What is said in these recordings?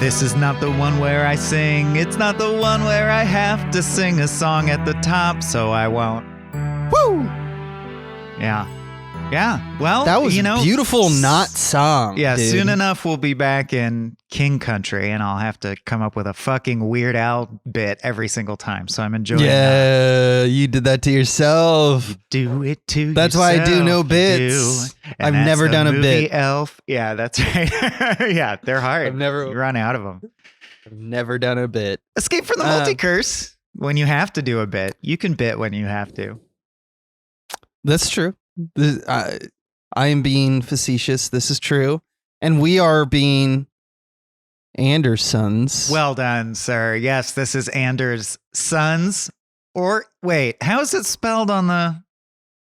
This is not the one where I sing. It's not the one where I have to sing a song at the top, so I won't. Woo! Yeah. Yeah. Well, That was a beautiful not song. Yeah, dude. soon enough we'll be back in King Country, and I'll have to come up with a fucking Weird Al bit every single time. So I'm enjoying that. Yeah, you did that to yourself. You do it to That's yourself. why I do no you bits. do. And I've that's never the done a movie bit. Elf. Yeah, that's right. Yeah, they're hard. I've never- You run out of them. I've never done a bit. Escape from the multi-curse. When you have to do a bit, you can bit when you have to. That's true. I am being facetious. This is true. And we are being Andersons. Well done, sir. Yes, this is Anders' sons. Or wait, how is it spelled on the?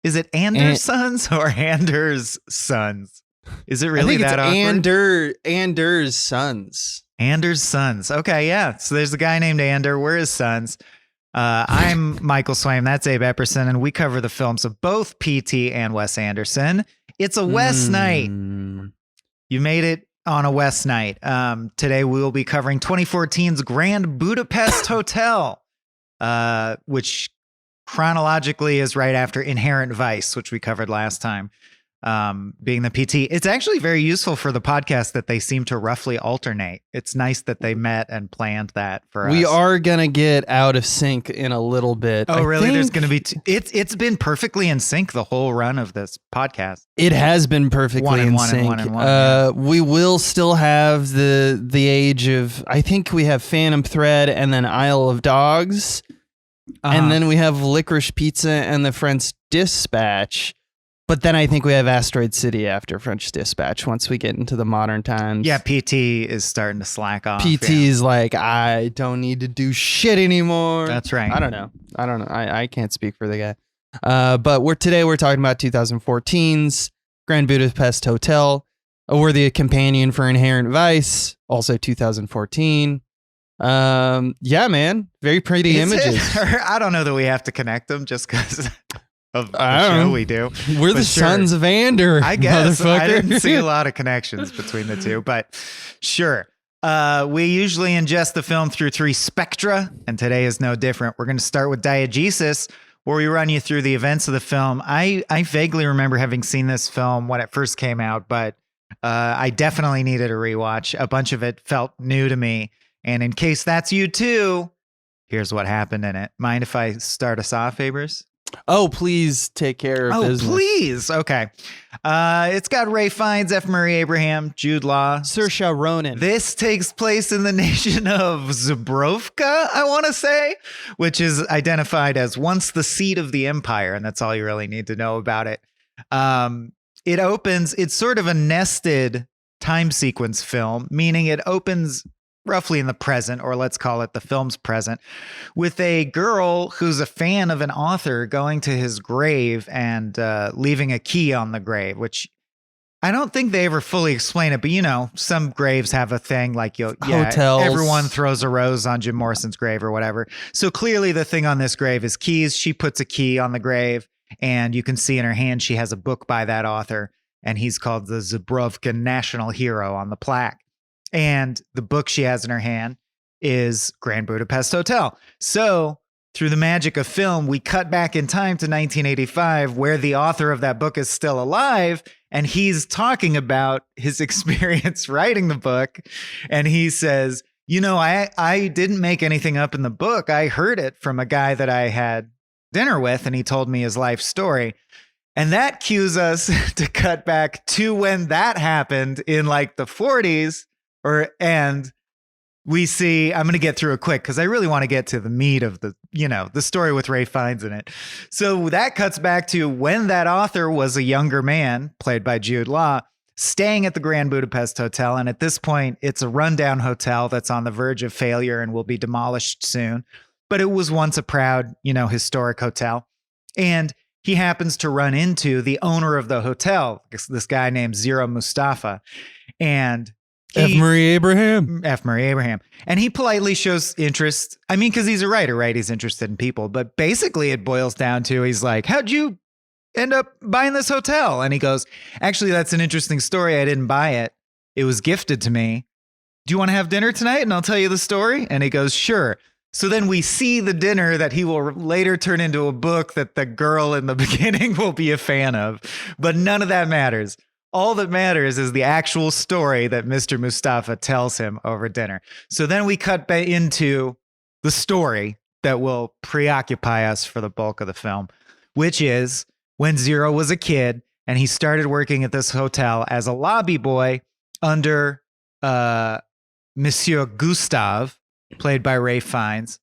Is it Anders' sons or Anders' sons? Is it really that awkward? Anders' sons. Anders' sons. Okay, yeah. So there's a guy named Ander. We're his sons. I'm Michael Swaim. That's Abe Epperson, and we cover the films of both P.T. and Wes Anderson. It's a Wes night. You made it on a Wes night. Today we will be covering 2014's Grand Budapest Hotel, which chronologically is right after Inherent Vice, which we covered last time. Being the PT. It's actually very useful for the podcast that they seem to roughly alternate. It's nice that they met and planned that for us. We are going to get out of sync in a little bit. Oh, really? There's going to be... It's been perfectly in sync the whole run of this podcast. It has been perfectly in sync. We will still have the age of... I think we have Phantom Thread and then Isle of Dogs. And then we have Licorice Pizza and the French Dispatch. But then I think we have Asteroid City after French Dispatch once we get into the modern times. Yeah, PT is starting to slack off. PT is like, I don't need to do shit anymore. That's right. I don't know. I can't speak for the guy. But today we're talking about 2014's Grand Budapest Hotel, a worthy companion for Inherent Vice, also 2014. Yeah, man. Very pretty images. I don't know that we have to connect them just because... of the show we do. We're the sons of Ander. I guess I didn't see a lot of connections between the two, but sure. We usually ingest the film through 3 spectra, and today is no different. We're going to start with diegesis, where we run you through the events of the film. I vaguely remember having seen this film when it first came out, but I definitely needed a rewatch. A bunch of it felt new to me, and in case that's you too, here's what happened in it. Mind if I start us off, Abers? Oh, please take care of business. Oh, please. Okay. It's got Ray Fiennes, F. Murray Abraham, Jude Law, Saoirse Ronan. This takes place in the nation of Zubrovka, I want to say, which is identified as once the seat of the empire. And that's all you really need to know about it. It opens, it's sort of a nested time sequence film, meaning it opens roughly in the present, or let's call it the film's present, with a girl who's a fan of an author going to his grave and leaving a key on the grave, which I don't think they ever fully explain it, but some graves have a thing like hotels. Everyone throws a rose on Jim Morrison's grave or whatever. So clearly the thing on this grave is keys. She puts a key on the grave, and you can see in her hand she has a book by that author, and he's called the Zubrovka National Hero on the plaque. And the book she has in her hand is Grand Budapest Hotel. So through the magic of film, we cut back in time to 1985, where the author of that book is still alive. And he's talking about his experience writing the book. And he says, I didn't make anything up in the book. I heard it from a guy that I had dinner with, and he told me his life story. And that cues us to cut back to when that happened in like the 40s. And we see, I'm going to get through it quick because I really want to get to the meat of the story with Ray Fiennes in it. So that cuts back to when that author was a younger man, played by Jude Law, staying at the Grand Budapest Hotel. And at this point, it's a rundown hotel that's on the verge of failure and will be demolished soon. But it was once a proud, historic hotel. And he happens to run into the owner of the hotel, this guy named Zero Mustafa. And F. Murray Abraham. And he politely shows interest. I mean, because he's a writer, right? He's interested in people. But basically it boils down to, he's like, how'd you end up buying this hotel? And he goes, actually, that's an interesting story. I didn't buy it. It was gifted to me do you want to have dinner tonight? And I'll tell you the story. And he goes, sure. So then we see the dinner that he will later turn into a book that the girl in the beginning will be a fan of. But none of that matters. All that matters is the actual story that Mr. Mustafa tells him over dinner. So then we cut into the story that will preoccupy us for the bulk of the film, which is when Zero was a kid and he started working at this hotel as a lobby boy under Monsieur Gustave, played by Ralph Fiennes,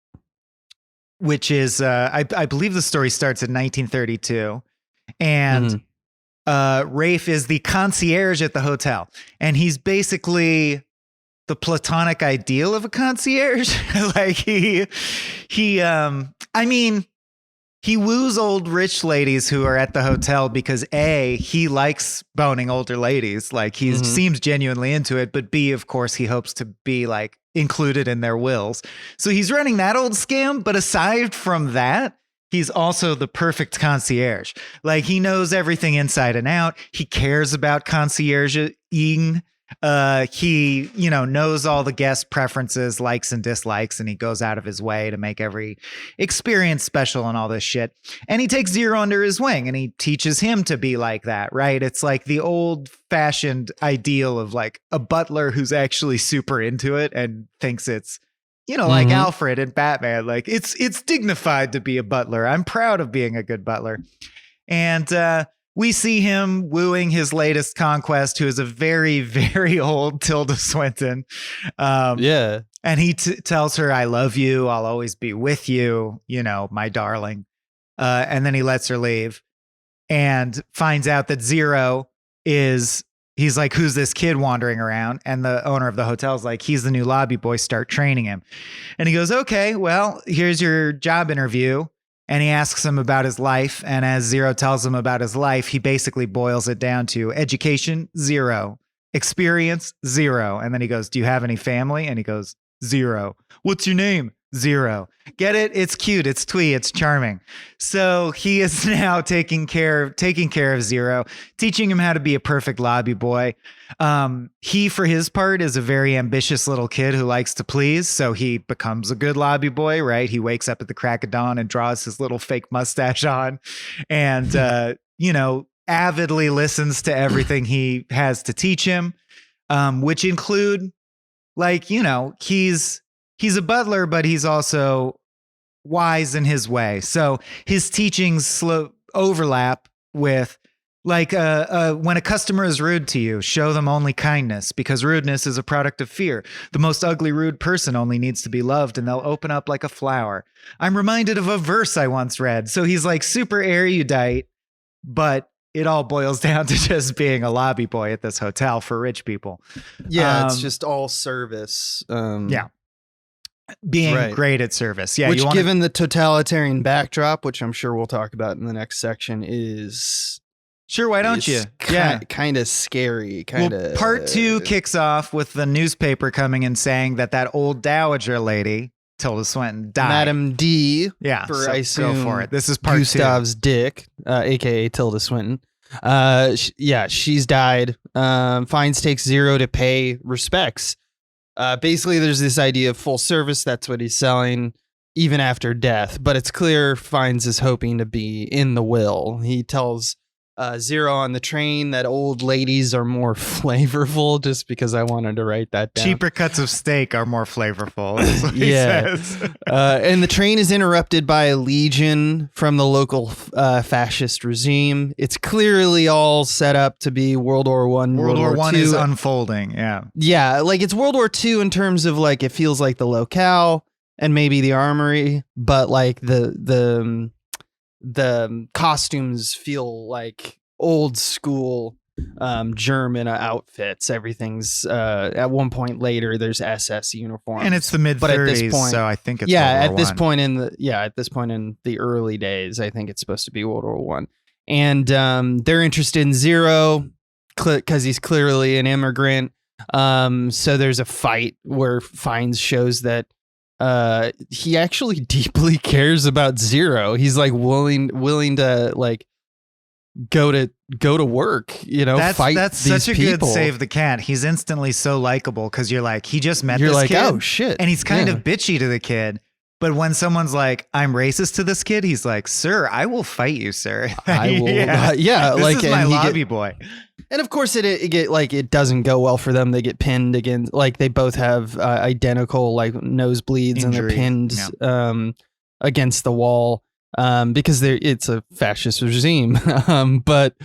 which is, I believe the story starts in 1932. And Rafe is the concierge at the hotel. And he's basically the platonic ideal of a concierge. Like he woos old rich ladies who are at the hotel because A, he likes boning older ladies. Like he seems genuinely into it, but B, of course, he hopes to be like included in their wills. So he's running that old scam. But aside from that, he's also the perfect concierge. Like he knows everything inside and out. He cares about concierge-ing. He, knows all the guest preferences, likes and dislikes, and he goes out of his way to make every experience special and all this shit. And he takes Zero under his wing and he teaches him to be like that, right? It's like the old fashioned ideal of like a butler who's actually super into it and thinks it's, like Alfred and Batman, like it's dignified to be a butler. I'm proud of being a good butler. And, we see him wooing his latest conquest, who is a very, very old Tilda Swinton. And he tells her, I love you. I'll always be with you, my darling. And then he lets her leave and finds out that Zero he's like, who's this kid wandering around? And the owner of the hotel is like, he's the new lobby boy, start training him. And he goes, okay, well, here's your job interview. And he asks him about his life. And as Zero tells him about his life, he basically boils it down to education, 0. Experience, 0. And then he goes, do you have any family? And he goes, 0. What's your name? 0. Get it? It's cute. It's twee. It's charming. So he is now taking care of Zero, teaching him how to be a perfect lobby boy. He, for his part, is a very ambitious little kid who likes to please. So he becomes a good lobby boy, right? He wakes up at the crack of dawn and draws his little fake mustache on and, avidly listens to everything he has to teach him, which include he's a butler, but he's also wise in his way. So his teachings overlap with when a customer is rude to you, show them only kindness because rudeness is a product of fear. The most ugly, rude person only needs to be loved and they'll open up like a flower. I'm reminded of a verse I once read. So he's like super erudite, but it all boils down to just being a lobby boy at this hotel for rich people. Yeah, it's just all service. Being great at service. Yeah. Which, given the totalitarian backdrop, which I'm sure we'll talk about in the next section, is... Sure, why don't you? Kind of scary. Part 2 kicks off with the newspaper coming and saying that old dowager lady, Tilda Swinton, died. Madam D. Yeah, I assume go for it. This is part Gustav's 2. Dick, a.k.a. Tilda Swinton. She's died. Fiennes takes Zero to pay respects. Basically, there's this idea of full service. That's what he's selling, even after death. But it's clear Fiennes is hoping to be in the will. He tells Zero on the train that old ladies are more flavorful, just because I wanted to write that down. Cheaper cuts of steak are more flavorful. That's what he says. And the train is interrupted by a legion from the local fascist regime. It's clearly all set up to be World War I. World War I is unfolding. Yeah, like it's World War II in terms of like it feels like the locale and maybe the armory, but like the costumes feel like old school German outfits. Everything's at one point later there's SS uniforms, and it's the mid-30s, so I think it's at this point in the early days, I think it's supposed to be World War I. And they're interested in Zero because he's clearly an immigrant. So there's a fight where Fiennes shows that he actually deeply cares about Zero. He's like willing to like go to go to work, fight that's these such a people. good save the cat. He's instantly so likable because you're like, he just met You're this like, kid. oh shit. And he's kind of bitchy to the kid. But when someone's like, I'm racist to this kid, he's like, sir, I will fight you, sir. I will. This is my lobby boy. And of course, it doesn't go well for them. They get pinned against, like they both have identical like nosebleeds, and they're pinned against the wall because it's a fascist regime. But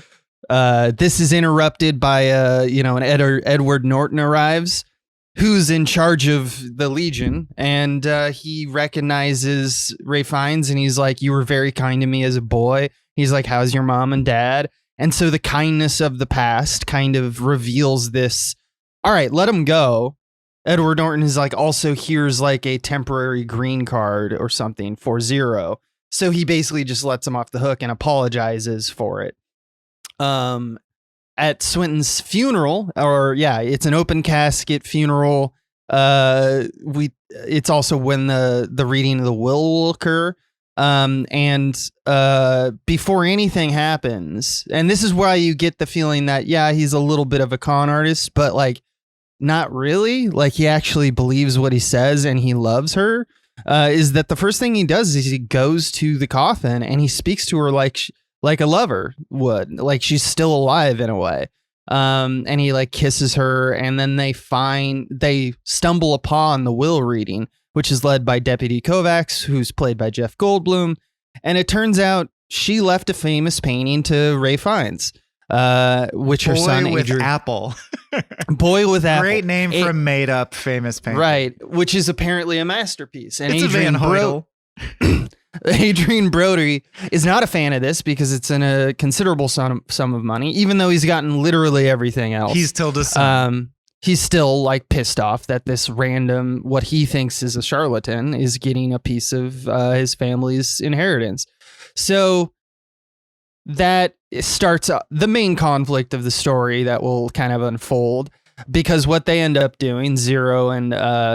this is interrupted by an Edward Norton arrives, who's in charge of the Legion, and he recognizes Ralph Fiennes, and he's like, you were very kind to me as a boy. He's like, how's your mom and dad? And so the kindness of the past kind of reveals this. All right, let him go. Edward Norton is like, also here's like a temporary green card or something for Zero. So he basically just lets him off the hook and apologizes for it. At Swinton's funeral, it's an open casket funeral. It's also when the reading of the will occur. And before anything happens, and this is why you get the feeling that, he's a little bit of a con artist, but like, not really. Like, he actually believes what he says and he loves her, is that the first thing he does is he goes to the coffin and he speaks to her like a lover would, like she's still alive in a way. And he like kisses her, and then they stumble upon the will reading, which is led by Deputy Kovacs, who's played by Jeff Goldblum. And it turns out she left a famous painting to Ralph Fiennes, which her son Boy with Adrian, Apple. Boy with Apple. Great name for a made up famous painting. Right, which is apparently a masterpiece. And it's Adrian a Van Hoytel. Adrian Brody is not a fan of this because it's in a considerable sum of money, even though he's gotten literally everything else. He's still he's still like pissed off that this random, what he thinks is a charlatan, is getting a piece of his family's inheritance. So that starts the main conflict of the story that will kind of unfold, because what they end up doing, Zero and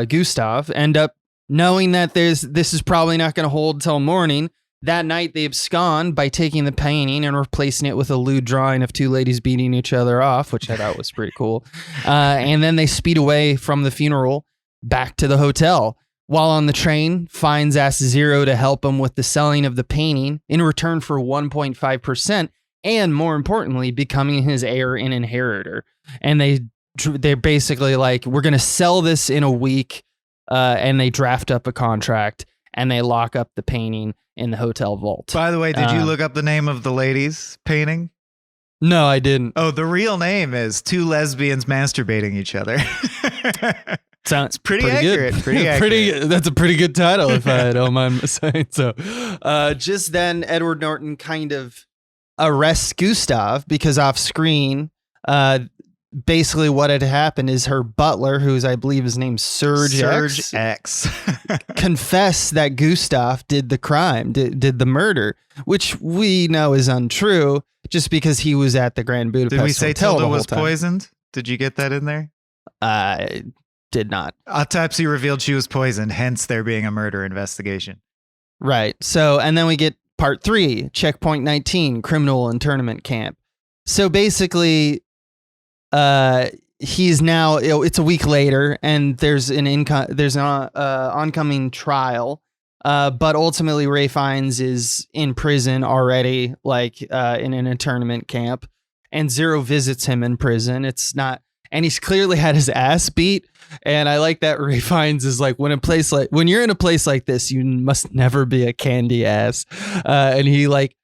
Gustav, end up knowing that this is probably not going to hold till morning. That night they abscond by taking the painting and replacing it with a lewd drawing of two ladies beating each other off, which I thought was pretty cool. And then they speed away from the funeral back to the hotel. While on the train, Fiennes asks Zero to help him with the selling of the painting in return for 1.5%, and more importantly, becoming his heir and inheritor. And they're basically like, we're going to sell this in a week. And they draft up a contract and they lock up the painting in the hotel vault. By the way, did you look up the name of the lady's painting? No, I didn't. Oh, the real name is Two Lesbians Masturbating Each Other. Sounds pretty accurate. Good. Pretty accurate. That's a pretty good title, if I don't mind saying so. Just then, Edward Norton kind of arrests Gustav because off screen, basically what had happened is her butler, who's I believe his name's Serge X, confessed that Gustav did the crime, did the murder, which we know is untrue, just because he was at the Grand Budapest Hotel. Did we say Hotel Tilda was poisoned? Did you get that in there? I did not. Autopsy revealed she was poisoned, hence there being a murder investigation. Right. So, and then we get part 3, Checkpoint 19, Criminal Internment Camp. So basically, he's now, it's a week later, and there's an oncoming trial. But ultimately, Ralph Fiennes is in prison already, like in an internment camp, and Zero visits him in prison. And he's clearly had his ass beat. And I like that Ralph Fiennes is like, when you're in a place like this, you must never be a candy ass. And he like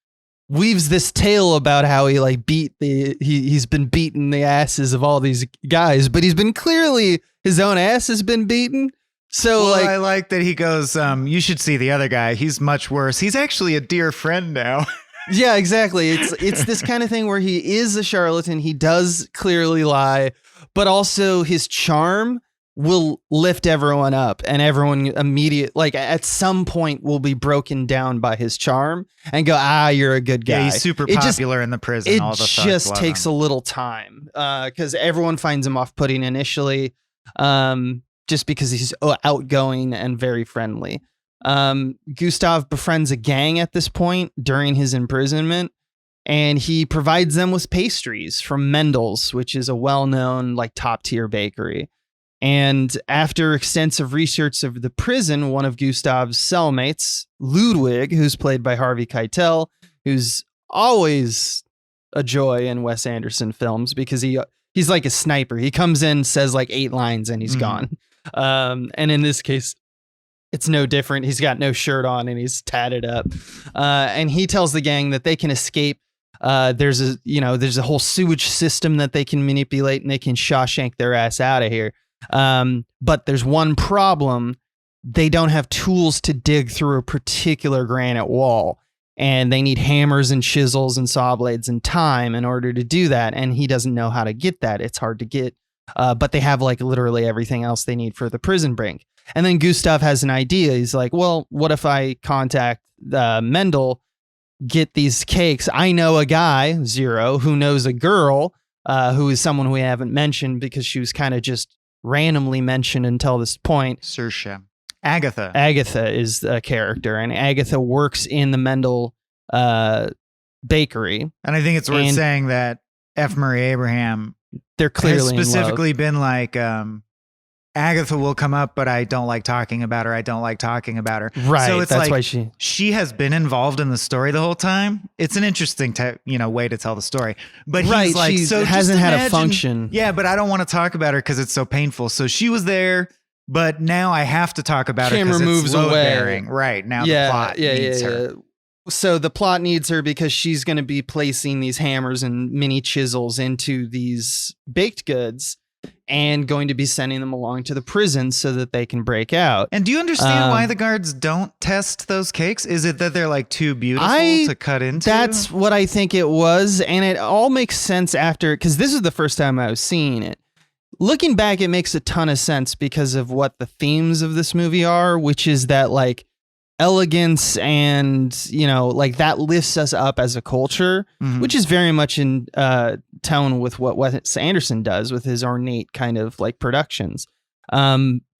weaves this tale about how he like he's been beating the asses of all these guys, but he's been clearly his own ass has been beaten. So I like that he goes, you should see the other guy. He's much worse. He's actually a dear friend now. Yeah, exactly. It's this kind of thing where he is a charlatan. He does clearly lie, but also his charm will lift everyone up, and everyone at some point will be broken down by his charm and go, you're a good guy. Yeah, he's super popular in the prison. It just takes a little time because everyone finds him off-putting initially, just because he's outgoing and very friendly. Gustav befriends a gang at this point during his imprisonment, and he provides them with pastries from Mendel's, which is a well-known like top-tier bakery. And after extensive research of the prison, one of Gustav's cellmates, Ludwig, who's played by Harvey Keitel, who's always a joy in Wes Anderson films because he's like a sniper. He comes in, says like 8 lines, and he's gone. And in this case, it's no different. He's got no shirt on and he's tatted up. And he tells the gang that they can escape. There's a whole sewage system that they can manipulate and they can Shawshank their ass out of here. But there's one problem. They don't have tools to dig through a particular granite wall, and they need hammers and chisels and saw blades and time in order to do that. And he doesn't know how to get that. It's hard to get. But they have like literally everything else they need for the prison break. And then Gustav has an idea. He's like, well, what if I contact Mendel, get these cakes? I know a guy, Zero, who knows a girl who is someone we haven't mentioned because she was kind of just randomly mentioned until this point. Serge. Agatha. Agatha is a character, and Agatha works in the Mendel bakery. And I think it's worth saying that F. Murray Abraham they're clearly has specifically been like, Agatha will come up, but I don't like talking about her. I don't like talking about her. Right. So it's that's like why she has been involved in the story the whole time. It's an interesting way to tell the story. But he's like, she so hasn't had imagine, a function. Yeah, but I don't want to talk about her because it's so painful. So she was there, but now I have to talk about her because it's load-bearing. Right. Now the plot needs her. So the plot needs her because she's going to be placing these hammers and mini chisels into these baked goods and going to be sending them along to the prison so that they can break out. And do you understand why the guards don't test those cakes? Is it that they're like too beautiful to cut into? That's what I think it was. And it all makes sense after, because this is the first time I was seeing it. Looking back, it makes a ton of sense because of what the themes of this movie are, which is that like elegance and, like that lifts us up as a culture, which is very much in tone with what Wes Anderson does with his ornate kind of like productions.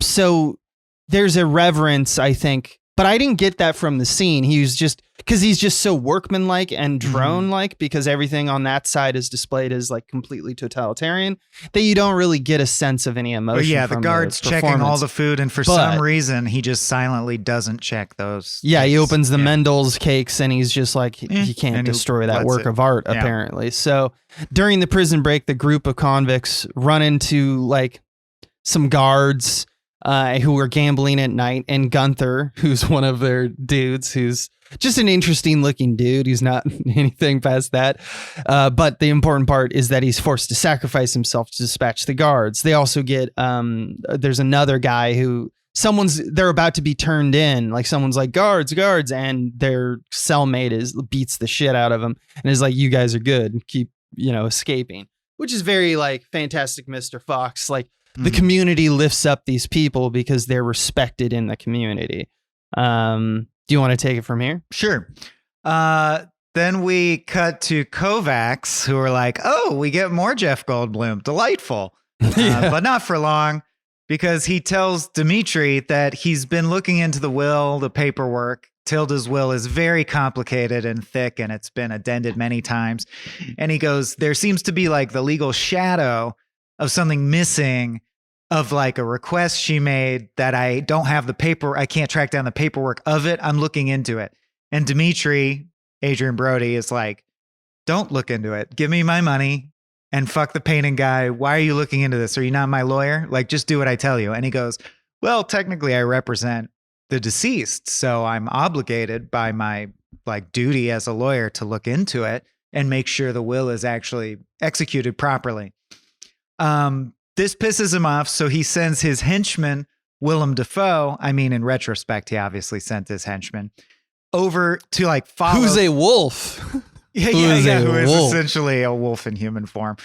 So there's a reverence, I think, but I didn't get that from the scene. He was just because he's just so workmanlike and drone-like because everything on that side is displayed as like completely totalitarian that you don't really get a sense of any emotion. But yeah, the guard's checking all the food, and for some reason he just silently doesn't check those. Yeah, he opens the Mendel's cakes and he's just like, he can't destroy that work of art, apparently. So during the prison break, the group of convicts run into like some guards who are gambling at night, and Gunther, who's one of their dudes, who's just an interesting looking dude. He's not anything past that. But the important part is that he's forced to sacrifice himself to dispatch the guards. They also get, there's another guy who they're about to be turned in. Like someone's like, guards, and their cellmate beats the shit out of him and is like, you guys are good. Keep, escaping, which is very like Fantastic Mr. Fox. Like, the community lifts up these people because they're respected in the community. Do you want to take it from here? Sure. Then we cut to Kovacs, who are like, oh, we get more Jeff Goldblum. Delightful. But not for long, because he tells Dimitri that he's been looking into the will, the paperwork. Tilda's will is very complicated and thick, and it's been addended many times. And he goes, there seems to be like the legal shadow of something missing, of like a request she made that I don't have the paper. I can't track down the paperwork of it. I'm looking into it. And Dimitri, Adrian Brody, is like, don't look into it. Give me my money and fuck the painting guy. Why are you looking into this? Are you not my lawyer? Like, just do what I tell you. And he goes, well, technically I represent the deceased, so I'm obligated by my like duty as a lawyer to look into it and make sure the will is actually executed properly. This pisses him off, so he sends his henchman, Willem Dafoe. I mean, in retrospect, he obviously sent his henchman over to like follow. Who's a wolf? Who is essentially a wolf in human form.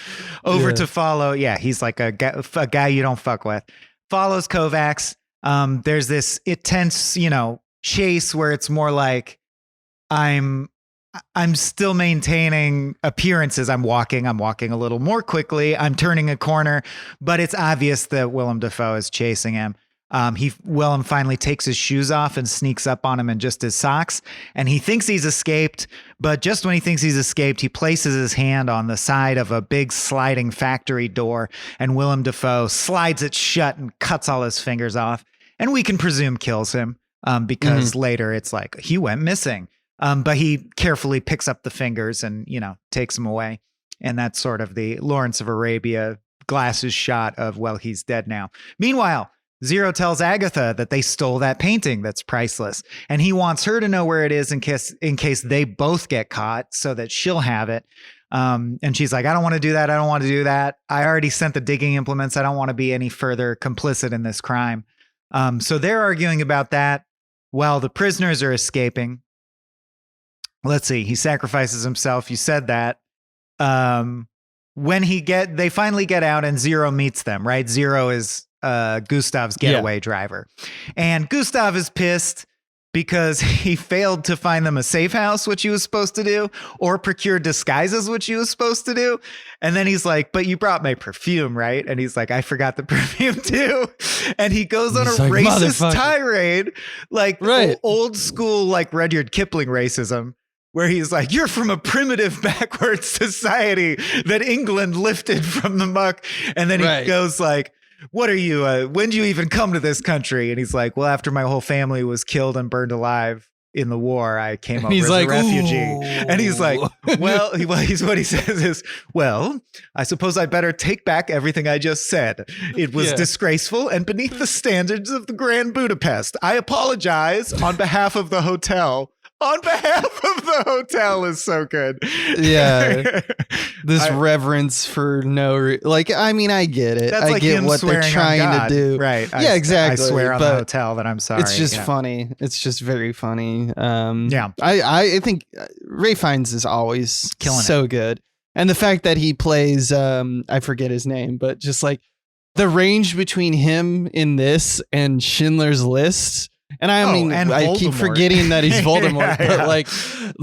Over to follow. Yeah, he's like a guy you don't fuck with. Follows Kovacs. There's this intense, chase where it's more like I'm still maintaining appearances. I'm walking a little more quickly. I'm turning a corner, but it's obvious that Willem Dafoe is chasing him. Willem finally takes his shoes off and sneaks up on him in just his socks. And he thinks he's escaped, but just when he thinks he's escaped, he places his hand on the side of a big sliding factory door, and Willem Dafoe slides it shut and cuts all his fingers off. And we can presume kills him because later it's like he went missing. But he carefully picks up the fingers and, takes them away. And that's sort of the Lawrence of Arabia glasses shot of, well, he's dead now. Meanwhile, Zero tells Agatha that they stole that painting that's priceless. And he wants her to know where it is in case they both get caught so that she'll have it. And she's like, I don't want to do that. I don't want to do that. I already sent the digging implements. I don't want to be any further complicit in this crime. So they're arguing about that while the prisoners are escaping. Let's see. He sacrifices himself. You said that. When they finally get out and Zero meets them, right? Zero is Gustav's getaway driver. And Gustav is pissed because he failed to find them a safe house, which he was supposed to do, or procure disguises, which he was supposed to do. And then he's like, but you brought my perfume, right? And he's like, I forgot the perfume too. And he goes on a racist tirade, like old school, like Rudyard Kipling racism, where he's like, you're from a primitive backwards society that England lifted from the muck. And then he goes like, what are you? When did you even come to this country? And he's like, well, after my whole family was killed and burned alive in the war, I came over as a refugee. Ooh. And he's like, what he says is, well, I suppose I better take back everything I just said. It was disgraceful and beneath the standards of the Grand Budapest. I apologize on behalf of the hotel. On behalf of the hotel is so good. Yeah. This reverence for I get it. That's I like get what they're trying to do. Right. Yeah, exactly. I swear on the hotel that I'm sorry. It's just funny. It's just very funny. Yeah. I think Ray Fiennes is always killing so good. And the fact that he plays, I forget his name, but just like the range between him in this and Schindler's List. And I keep forgetting that he's Voldemort, but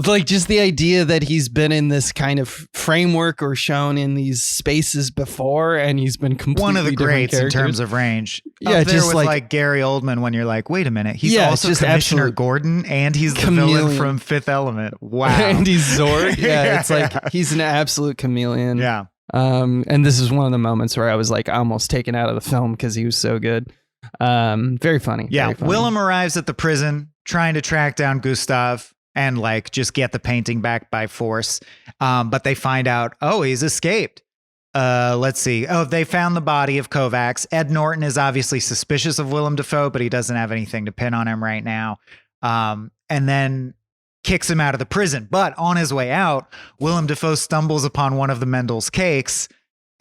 like just the idea that he's been in this kind of framework or shown in these spaces before, and he's been completely one of the greats characters. In terms of range. Yeah, up there just with like Gary Oldman when you're like, wait a minute, he's also Commissioner Gordon, and he's the villain from Fifth Element. Wow, and he's Zorg. Yeah, it's like he's an absolute chameleon. Yeah. And this is one of the moments where I was like almost taken out of the film because he was so good. Very funny. Yeah. Very funny. Willem arrives at the prison trying to track down Gustav and like just get the painting back by force. But they find out, he's escaped. Let's see. They found the body of Kovacs. Ed Norton is obviously suspicious of Willem Dafoe, but he doesn't have anything to pin on him right now. And then kicks him out of the prison. But on his way out, Willem Dafoe stumbles upon one of the Mendel's cakes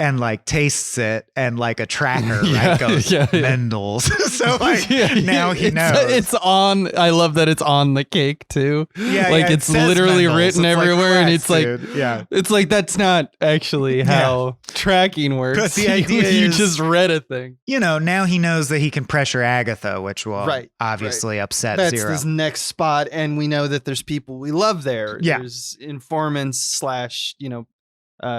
and like tastes it, and like a tracker goes, Mendel's. So like now he knows. It's on. I love that it's on the cake too. Yeah, like it's literally Mendel's. Written it's everywhere, like and it's like, it's like that's not actually how tracking works. But the idea you is, just read a thing. Now he knows that he can pressure Agatha, which will obviously upset That's Zero. This next spot, and we know that there's people we love there. Yeah. There's informants /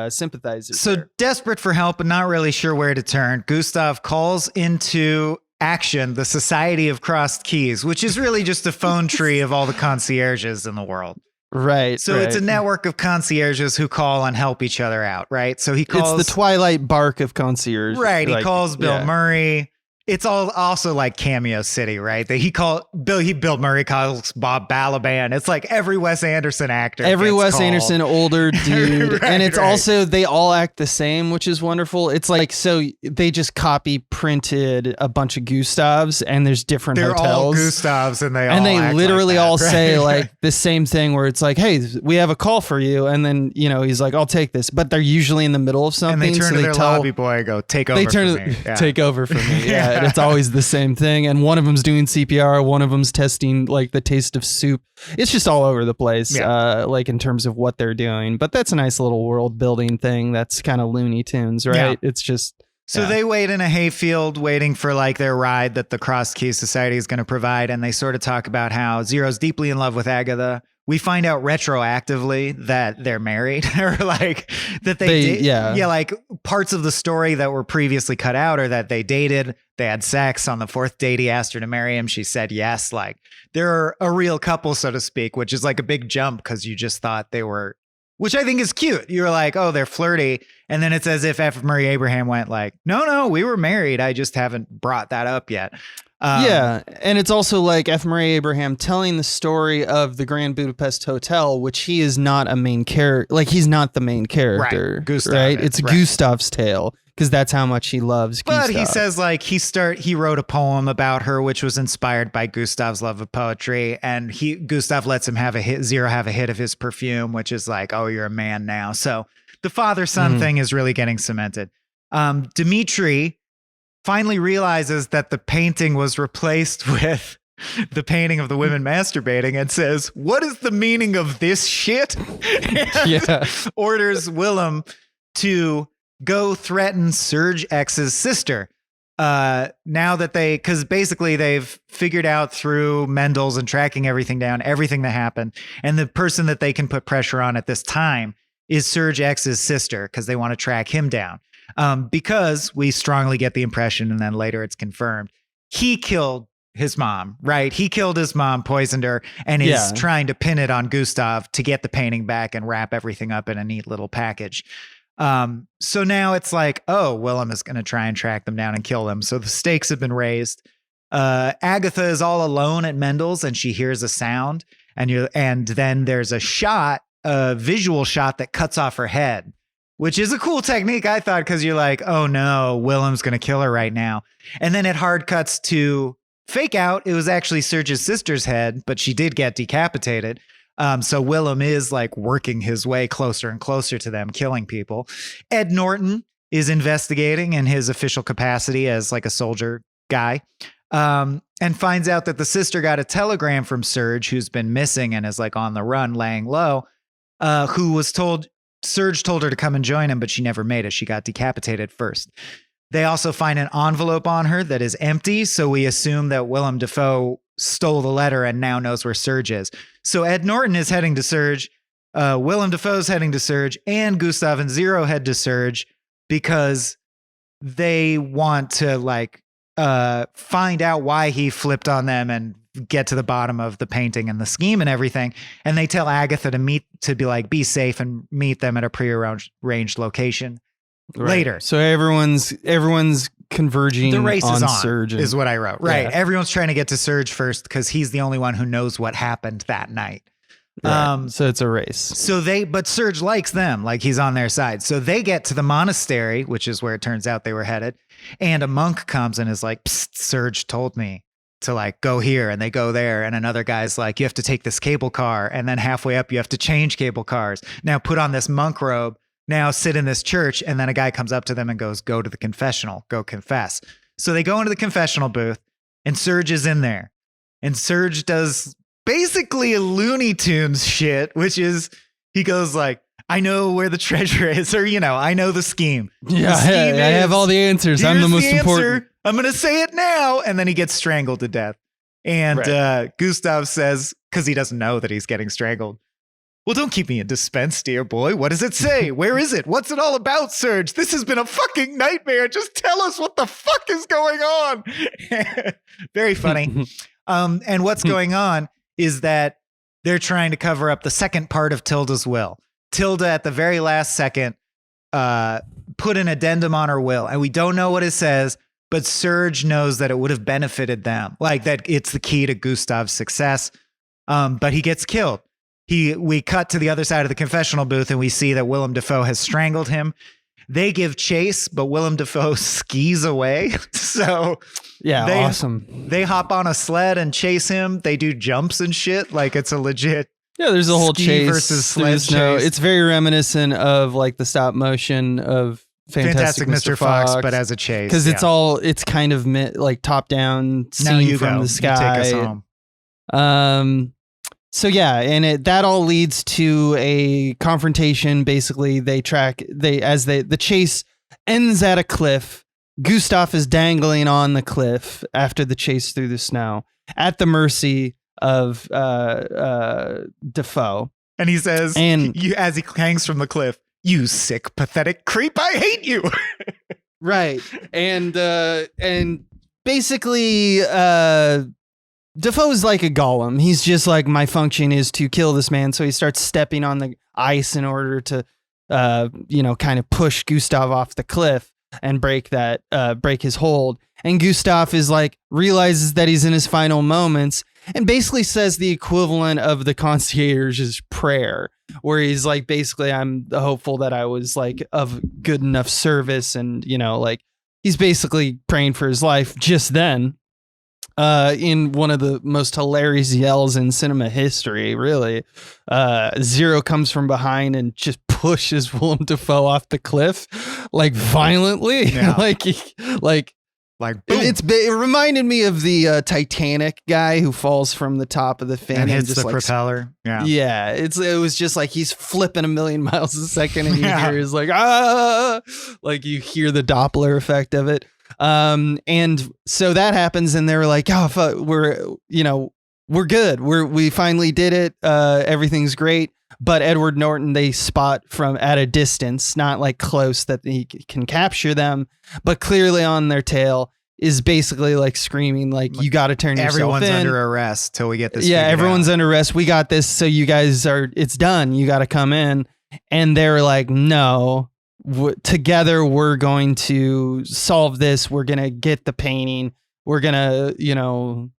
sympathizers. So there. Desperate for help and not really sure where to turn, Gustav calls into action the Society of Crossed Keys, which is really just a phone tree of all the concierges in the world. Right. So it's a network of concierges who call and help each other out, right? So he calls... It's the Twilight Bark of concierge. Right. He calls Bill Murray. It's all also like Cameo City, right? Bill Murray calls Bob Balaban. It's like every Wes Anderson actor. Every Wes Anderson older dude. Right, and it's also, they all act the same, which is wonderful. It's like, so they just copy printed a bunch of Gustavs, and there's different hotels. They're all Gustavs, and they literally like all that, say like the same thing, where it's like, hey, we have a call for you. And then, he's like, I'll take this. But they're usually in the middle of something. And they turn to their lobby boy and go, take over for me. Take over for me. Yeah. And it's always the same thing. And one of them's doing CPR. One of them's testing like the taste of soup. It's just all over the place, like in terms of what they're doing. But that's a nice little world building thing. That's kind of Looney Tunes, right? Yeah. It's just... So they wait in a hayfield waiting for like their ride that the Crossed Keys Society is going to provide. And they sort of talk about how Zero's deeply in love with Agatha, we find out retroactively that they're married or like that they did. Yeah. Like parts of the story that were previously cut out or that they dated, they had sex on the 4th date. He asked her to marry him. She said yes. Like they're a real couple, so to speak, which is like a big jump because you just thought they were, which I think is cute. You're like, oh, they're flirty. And then it's as if F. Murray Abraham went like, no, we were married. I just haven't brought that up yet. Yeah. And it's also like F. Murray Abraham telling the story of the Grand Budapest Hotel, which he is not a main character. Like he's not the main character. Right. Gustav right? It's Gustav's tale because that's how much he loves Gustav. But he says like he wrote a poem about her, which was inspired by Gustav's love of poetry. And Gustav lets him have a hit of his perfume, which is like, oh, you're a man now. So the father-son thing is really getting cemented. Dmitri finally realizes that the painting was replaced with the painting of the women masturbating and says, what is the meaning of this shit? And orders Willem to go threaten Serge X's sister. Now that because basically they've figured out through Mendel's and tracking everything down, everything that happened. And the person that they can put pressure on at this time is Serge X's sister because they want to track him down. Because we strongly get the impression, and then later it's confirmed, he killed his mom, right? He killed his mom, poisoned her, and is trying to pin it on Gustav to get the painting back and wrap everything up in a neat little package. So now it's like, oh, Willem is going to try and track them down and kill them. So the stakes have been raised. Agatha is all alone at Mendel's and she hears a sound and then there's a visual shot that cuts off her head, which is a cool technique, I thought, because you're like, oh no, Willem's going to kill her right now. And then it hard cuts to fake out. It was actually Serge's sister's head, but she did get decapitated. So Willem is like working his way closer and closer to them, killing people. Ed Norton is investigating in his official capacity as like a soldier guy, and finds out that the sister got a telegram from Serge, who's been missing and is like on the run, laying low, who was told Serge told her to come and join him, but she never made it. She got decapitated first. They also find an envelope on her that is empty, so we assume that Willem Dafoe stole the letter and now knows where Serge is. So Ed Norton is heading to Serge, Willem Dafoe's heading to Serge, and Gustav and Zero head to Serge because they want to like find out why he flipped on them and get to the bottom of the painting and the scheme and everything. And they tell Agatha to be safe and meet them at a prearranged location later. So everyone's converging. The race on is on, Serge is what I wrote. Right. Yeah. Everyone's trying to get to Serge first because he's the only one who knows what happened that night. Right. So it's a race. But Serge likes them, like he's on their side. So they get to the monastery, which is where it turns out they were headed. And a monk comes and is like, psst, Serge told me to like go here, and they go there. And another guy's like, you have to take this cable car. And then halfway up, you have to change cable cars. Now put on this monk robe. Now sit in this church. And then a guy comes up to them and goes, go to the confessional, go confess. So they go into the confessional booth and Serge is in there. And Serge does basically a Looney Tunes shit, which is he goes like, I know where the treasure is, or, I know the scheme. Yeah, I have all the answers. I'm the most important. I'm going to say it now. And then he gets strangled to death. And Gustav says, because he doesn't know that he's getting strangled, well, don't keep me in suspense, dear boy. What does it say? Where is it? What's it all about, Serge? This has been a fucking nightmare. Just tell us what the fuck is going on. Very funny. And what's going on is that they're trying to cover up the second part of Tilda's will. Tilda, at the very last second, put an addendum on her will. And we don't know what it says, but Serge knows that it would have benefited them. Like that it's the key to Gustav's success. But he gets killed. We cut to the other side of the confessional booth and we see that Willem Dafoe has strangled him. They give chase, but Willem Dafoe skis away. So awesome. They hop on a sled and chase him. They do jumps and shit. Like it's a legit. Yeah, there's a whole chase versus sled chase. It's very reminiscent of like the stop motion of Fantastic Mr. Fox, but as a chase. Because it's kind of like top down scene from the sky. You take us home. So yeah, and that all leads to a confrontation. Basically, the chase ends at a cliff. Gustav is dangling on the cliff after the chase through the snow, at the mercy Defoe. And he says, as he hangs from the cliff, "You sick, pathetic creep, I hate you." Right. And basically, Defoe's like a golem. He's just like, my function is to kill this man. So he starts stepping on the ice in order to, kind of push Gustav off the cliff and break his hold. And Gustav is like, realizes that he's in his final moments and basically says the equivalent of the concierge's prayer, where he's like, basically, I'm hopeful that I was like of good enough service. And, he's basically praying for his life just then. In one of the most hilarious yells in cinema history, really. Zero comes from behind and just pushes Willem Dafoe off the cliff, like violently. Yeah. Like boom. It reminded me of the Titanic guy who falls from the top of the fin and hits just the propeller. Yeah. It was just like he's flipping a million miles a second, and you hear is like, ah, like you hear the Doppler effect of it. And so that happens, and they're like, "Oh, fuck, we're good. We finally did it. Everything's great." But Edward Norton, they spot from at a distance, not like close that he can capture them, but clearly on their tail, is basically like screaming, like, "You got to turn yourself in. Everyone's under arrest till we get this." Yeah, everyone's under arrest. We got this. So you guys it's done. You got to come in. And they're like, "No. Together we're going to solve this. We're going to get the painting. We're going to,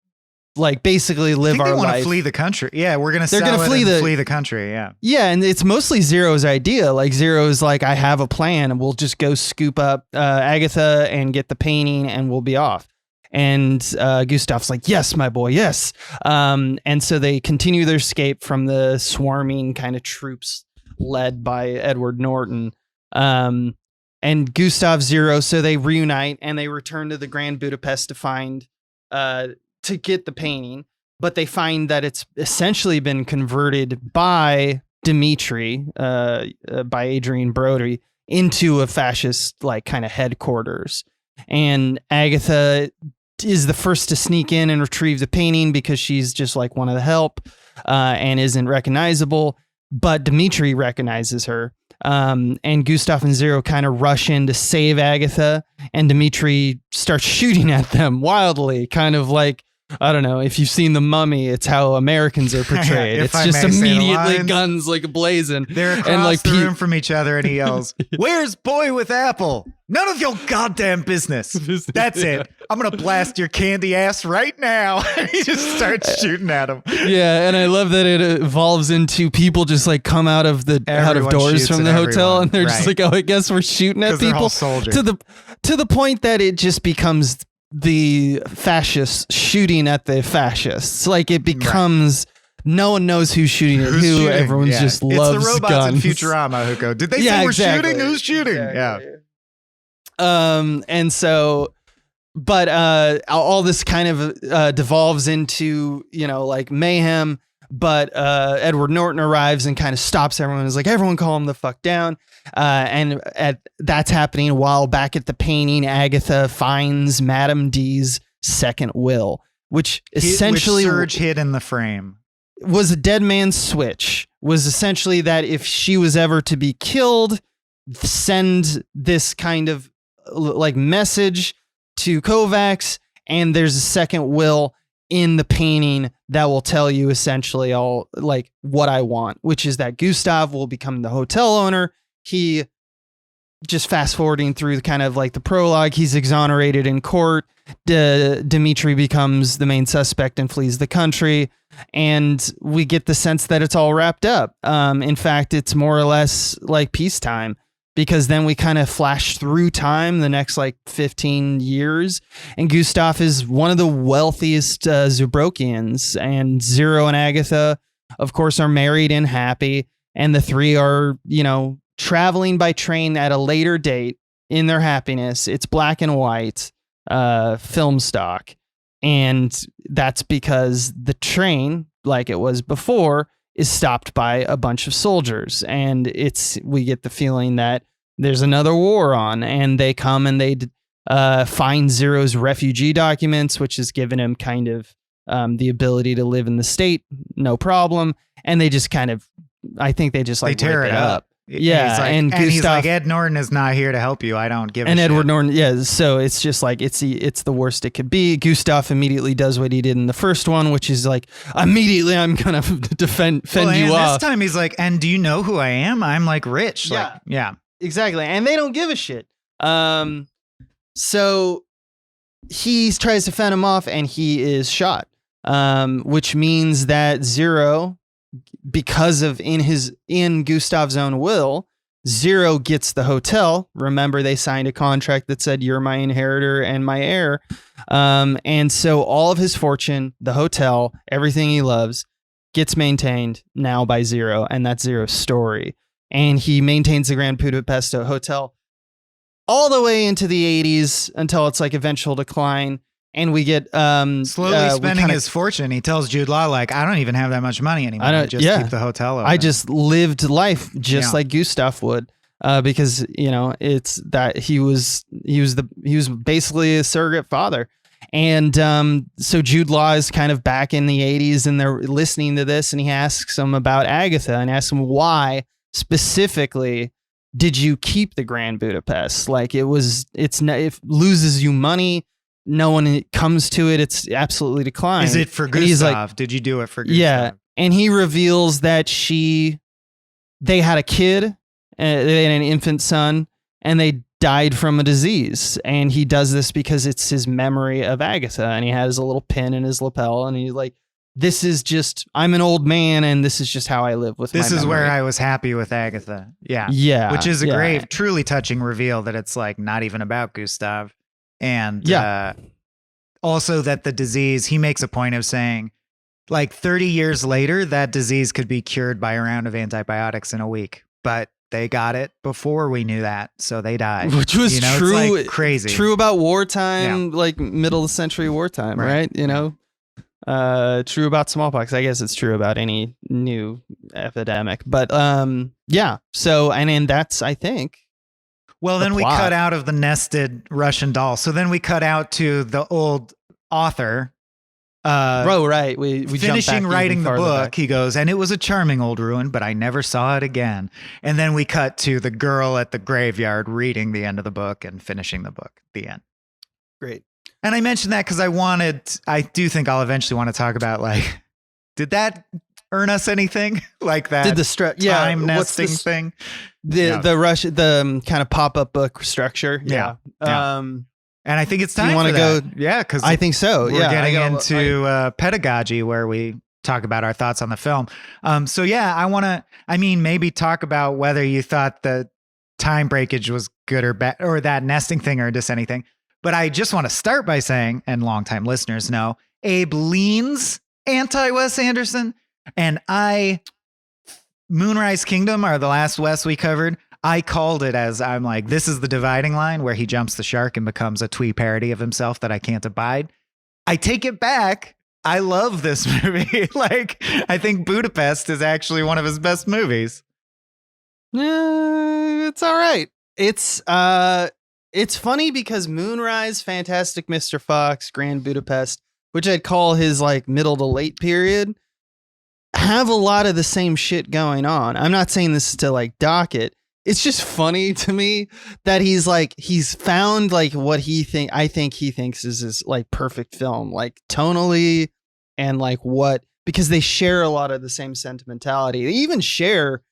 basically live our life." They want to flee the country. Yeah, we're going to flee the country. Yeah. Yeah, and it's mostly Zero's idea. Like, Zero's like, "I have a plan, and we'll just go scoop up Agatha and get the painting, and we'll be off." And Gustav's like, "Yes, my boy, yes." And so they continue their escape from the swarming kind of troops led by Edward Norton. And Gustav, Zero, so they reunite and they return to the Grand Budapest to get the painting, but they find that it's essentially been converted by Dimitri, by Adrian Brody, into a fascist kind of headquarters. And Agatha is the first to sneak in and retrieve the painting because she's just like one of the help, and isn't recognizable, but Dimitri recognizes her. And Gustav and Zero kind of rush in to save Agatha, and Dimitri starts shooting at them wildly, kind of like, I don't know if you've seen The Mummy, it's how Americans are portrayed. It's just immediately guns like blazing. They're across the room from each other, and he yells, "Where's boy with apple? None of your goddamn business. That's it. I'm going to blast your candy ass right now." He just starts shooting at him. Yeah, and I love that it evolves into people just like come out of doors from the hotel, and they're just like, "Oh, I guess we're shooting at people." To the point that it just becomes the fascists shooting at the fascists. Like, it becomes no one knows who's shooting at who. Everyone's just loves guns. It's the robots guns. in Futurama who go, "Did they say we're shooting? Who's shooting?" Exactly. Yeah. And so, but all this kind of devolves into mayhem. But Edward Norton arrives and kind of stops everyone. Is like, "Everyone calm the fuck down." And that's happening while back at the painting, Agatha finds Madame D's second will, which essentially Serge hid in the frame. Was a dead man's switch. Was essentially that if she was ever to be killed, send this kind of message to Kovacs, and there's a second will in the painting that will tell you essentially all what I want, which is that Gustav will become the hotel owner. He, just fast forwarding through kind of the prologue, he's exonerated in court. Dimitri becomes the main suspect and flees the country. And we get the sense that it's all wrapped up. In fact, it's more or less like peacetime, because then we kind of flash through time the next 15 years, and Gustav is one of the wealthiest Zubrokians, and Zero and Agatha, of course, are married and happy, and the three are, traveling by train at a later date in their happiness. It's black and white film stock, and that's because the train, like it was before, is stopped by a bunch of soldiers, and we get the feeling that there's another war on, and they come and they find Zero's refugee documents, which has given him kind of the ability to live in the state, no problem. And they just kind of, I think they just like tear rip it up. Yeah, he's like, and he's Gustav, like, Ed Norton is not here to help you. I don't give a shit. and Edward Norton, yeah. So it's just like it's the worst it could be. Gustav immediately does what he did in the first one, which is like immediately I'm gonna defend you off. This time he's like, and do you know who I am? I'm like rich. Yeah, like, yeah, exactly. And they don't give a shit. So he tries to fend him off, and he is shot. Which means that Zero, because of in Gustav's own will, Zero gets the hotel. Remember, they signed a contract that said you're my inheritor and my heir. And so all of his fortune, the hotel, everything he loves, gets maintained now by Zero, and that's Zero's story. And he maintains the Grand Budapest Hotel all the way into the 80s until it's like eventual decline. And we get slowly spending his fortune. He tells Jude Law, like, I don't even have that much money anymore. I just keep the hotel open. I just lived life just like Gustav would, because it's that he was basically a surrogate father. And so Jude Law is kind of back in the 80s, and they're listening to this, and he asks him about Agatha and asks him why specifically did you keep the Grand Budapest? Like it loses you money. No one comes to it. It's absolutely declined. Is it for Gustav? Did you do it for Gustav? Yeah. And he reveals that they had a kid, they had an infant son, and they died from a disease. And he does this because it's his memory of Agatha. And he has a little pin in his lapel, and he's like, this is just, I'm an old man, and this is just how I live with this my is memory. where I was happy with Agatha. Yeah. Yeah. Which is a great, truly touching reveal that it's like not even about Gustav. And also that the disease, he makes a point of saying, like 30 years later, that disease could be cured by a round of antibiotics in a week. But they got it before we knew that, so they died. Which was true, it's like crazy. True about wartime, like middle of the century wartime, right? True about smallpox. I guess it's true about any new epidemic. But yeah. So and that's, I think. Well, then we cut out of the nested Russian doll. So then we cut out to the old author. Right. We finishing writing the book. Back. He goes, and it was a charming old ruin, but I never saw it again. And then we cut to the girl at the graveyard reading the end of the book and finishing the book. The end. Great. And I mentioned that because I do think I'll eventually want to talk about, like, did that earn us anything? Like that did the time nesting thing? The kind of pop-up book structure. Yeah. And I think it's time to go. Yeah, because I think so. We're getting into pedagogy, where we talk about our thoughts on the film. So yeah, I want to. I mean, maybe talk about whether you thought the time breakage was good or bad, or that nesting thing, or just anything. But I just want to start by saying, and longtime listeners know, Abe leans anti-Wes Anderson, and Moonrise Kingdom, or the last Wes we covered, I called it as, I'm like, this is the dividing line where he jumps the shark and becomes a twee parody of himself that I can't abide. I take it back. I love this movie. Like, I think Budapest is actually one of his best movies. It's all right. It's funny because Moonrise, Fantastic Mr. Fox, Grand Budapest, which I'd call his like middle to late period, have a lot of the same shit going on. I'm not saying this to like dock it. It's just funny to me that he's found like what I think he thinks is his like perfect film, like tonally and like because they share a lot of the same sentimentality. They even share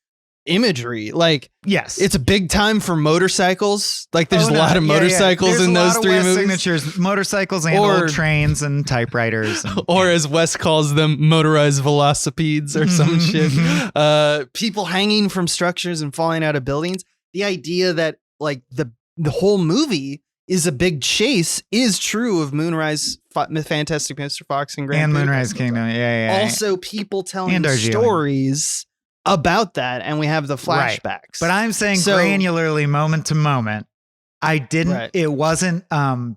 imagery. Like, yes, it's a big time for motorcycles. Like there's a lot of motorcycles in those three movies. Signatures, motorcycles and old trains and typewriters. Or as Wes calls them, motorized velocipedes or some shit. People hanging from structures and falling out of buildings. The idea that like the whole movie is a big chase is true of Moonrise, Fantastic Mr. Fox, and Grand Moonrise Kingdom. Yeah. Also, people telling stories about that, and we have the flashbacks. Right. But I'm saying granularly, moment to moment, I didn't. It wasn't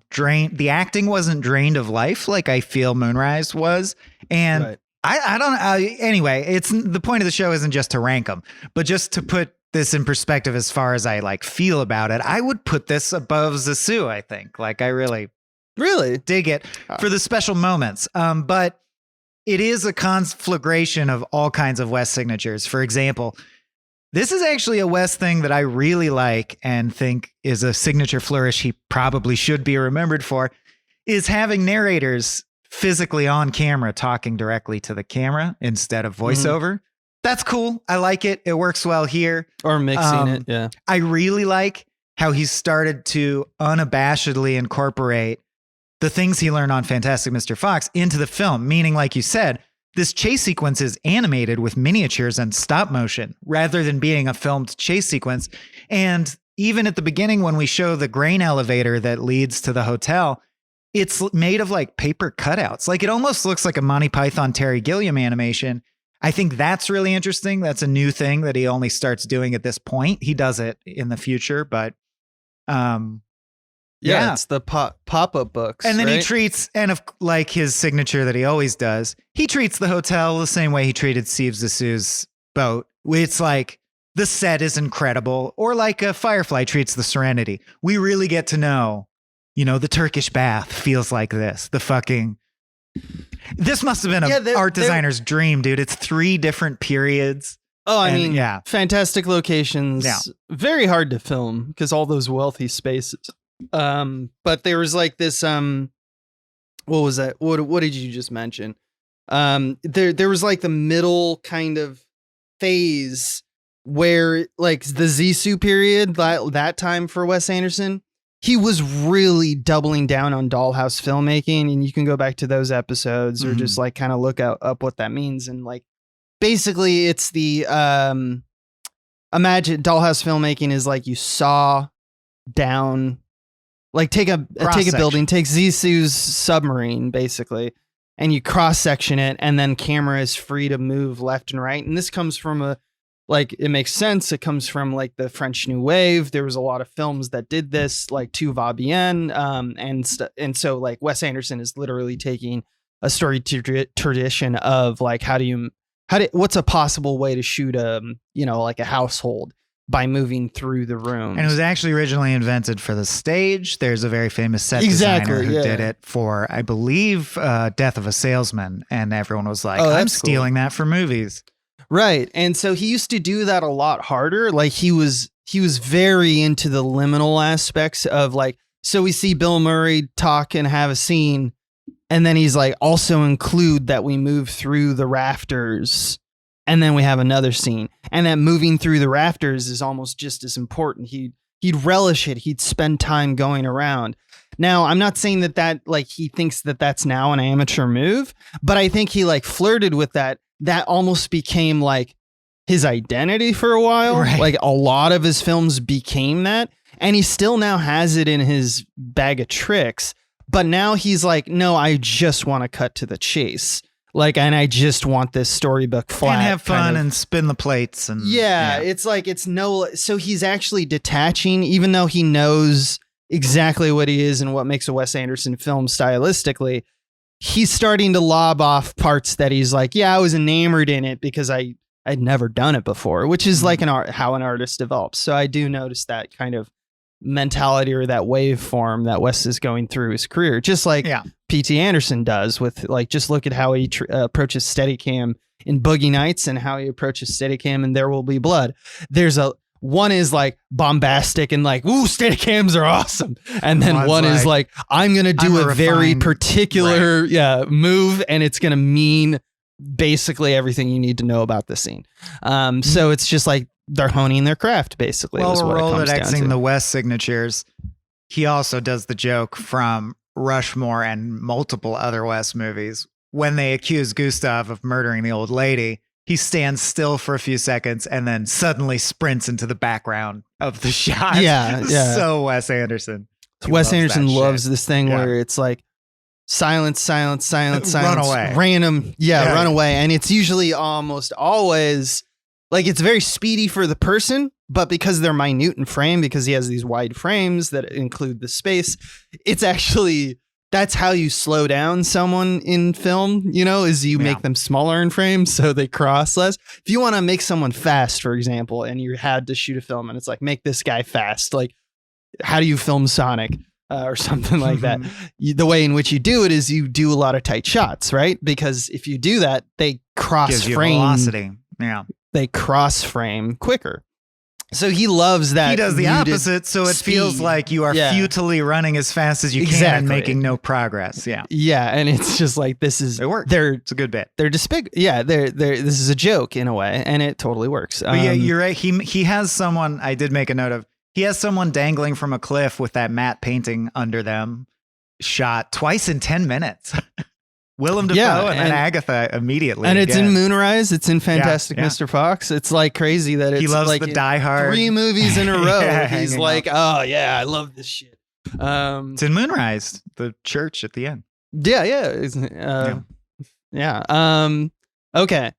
drained. The acting wasn't drained of life like I feel Moonrise was, and I don't. Anyway, it's the point of the show isn't just to rank them, but just to put this in perspective as far as I like feel about it. I would put this above Zissou. I think, like, I really dig it for the special moments. But it is a conflagration of all kinds of Wes signatures. For example, this is actually a Wes thing that I really like and think is a signature flourish he probably should be remembered for, is having narrators physically on camera talking directly to the camera instead of voiceover. That's cool. I like it. It works well here. Or mixing it, yeah. I really like how he's started to unabashedly incorporate the things he learned on Fantastic Mr. Fox into the film, meaning, like you said, this chase sequence is animated with miniatures and stop motion rather than being a filmed chase sequence. And even at the beginning, when we show the grain elevator that leads to the hotel, it's made of like paper cutouts. Like it almost looks like a Monty Python Terry Gilliam animation. I think that's really interesting. That's a new thing that he only starts doing at this point. He does it in the future, but yeah, it's the pop-up books. And then right? he treats, and of like his signature that he always does, he treats the hotel the same way he treated Steve Zissou's boat. It's like the set is incredible, or like a Firefly treats the Serenity. We really get to know, the Turkish bath feels like this. This must have been an art designer's dream, dude. It's 3 different periods. Oh, I mean, fantastic locations. Yeah. Very hard to film because all those wealthy spaces. But there was like this, what was that? What did you just mention? There was like the middle kind of phase where like the Zissou period, that time for Wes Anderson, he was really doubling down on dollhouse filmmaking, and you can go back to those episodes or just like kind of look up what that means. And like, basically it's the, imagine dollhouse filmmaking is like you saw down, like take a building, take Zissou's submarine basically, and you cross section it, and then camera is free to move left and right. And this comes from it makes sense. It comes from like the French New Wave. There was a lot of films that did this, like Tout va bien, and so like Wes Anderson is literally taking a story tradition of like what's a possible way to shoot like a household by moving through the rooms. And it was actually originally invented for the stage. There's a very famous set designer who did it for, I believe, Death of a Salesman, and everyone was like, I'm stealing that for movies. Right. And so he used to do that a lot harder. Like he was very into the liminal aspects of like, so we see Bill Murray talk and have a scene, and then he's like, also include that we move through the rafters, and then we have another scene, and that moving through the rafters is almost just as important. He'd relish it. He'd spend time going around. Now, I'm not saying that like he thinks that that's now an amateur move, but I think he like flirted with that. That almost became like his identity for a while. Right. Like a lot of his films became that, and he still now has it in his bag of tricks. But now he's like, no, I just want to cut to the chase. Like, and I just want this storybook flat. And have fun and spin the plates. And it's like, so he's actually detaching, even though he knows exactly what he is and what makes a Wes Anderson film stylistically. He's starting to lob off parts that he's like, yeah, I was enamored in it because I'd never done it before, which is like how an artist develops. So I do notice that kind of mentality or that waveform that Wes is going through his career, just like P.T. Anderson does with like, just look at how he approaches Steadicam in Boogie Nights and how he approaches Steadicam in There Will Be Blood. One is like bombastic and like, ooh, Steadicams are awesome. And then one is like, I'm going to do a very particular move, and it's going to mean basically everything you need to know about the scene. So it's just like they're honing their craft, basically. Well, we're Rolodexing the Wes signatures. He also does the joke from Rushmore and multiple other Wes movies. When they accuse Gustav of murdering the old lady, he stands still for a few seconds and then suddenly sprints into the background of the shot. Yeah. So Wes Anderson. Wes Anderson loves this thing where it's like silence, run away, random. Run away. And it's usually almost always like, it's very speedy for the person, but because they're minute in frame, because he has these wide frames that include the space, it's actually, that's how you slow down someone in film, is you make them smaller in frame so they cross less. If you want to make someone fast, for example, and you had to shoot a film and it's like, make this guy fast. Like, how do you film Sonic? or something like that. The way in which you do it is you do a lot of tight shots, right? Because if you do that, they cross frame velocity. Yeah. They cross frame quicker. So he loves that. He does the opposite, so it feels like you are futilely running as fast as you can and making no progress. Yeah. Yeah, and it's just like this is it works. It's a good bit. They're despicable. Yeah, they're this is a joke in a way, and it totally works. But yeah, you're right. He has someone, I did make a note of. He has someone dangling from a cliff with that matte painting under them, shot twice in 10 minutes. Willem Dafoe and then Agatha immediately. And it's in Moonrise. It's in Fantastic Mr. Fox. It's like crazy that it's he loves like the Die Hard. 3 movies in a row. He's like, oh yeah, I love this shit. It's in Moonrise, the church at the end. Yeah. Okay.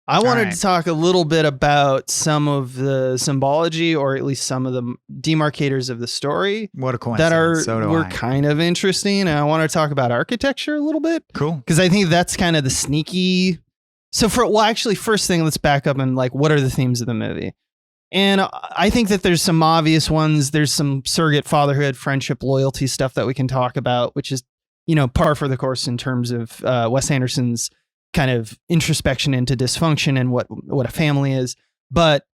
I wanted to talk a little bit about some of the symbology, or at least some of the demarcators of the story. What a coincidence. That were kind of interesting. And I want to talk about architecture a little bit. Cool. Because I think that's kind of the sneaky. So first thing, let's back up and like, what are the themes of the movie? And I think that there's some obvious ones. There's some surrogate fatherhood, friendship, loyalty stuff that we can talk about, which is, par for the course in terms of Wes Anderson's kind of introspection into dysfunction and what a family is. But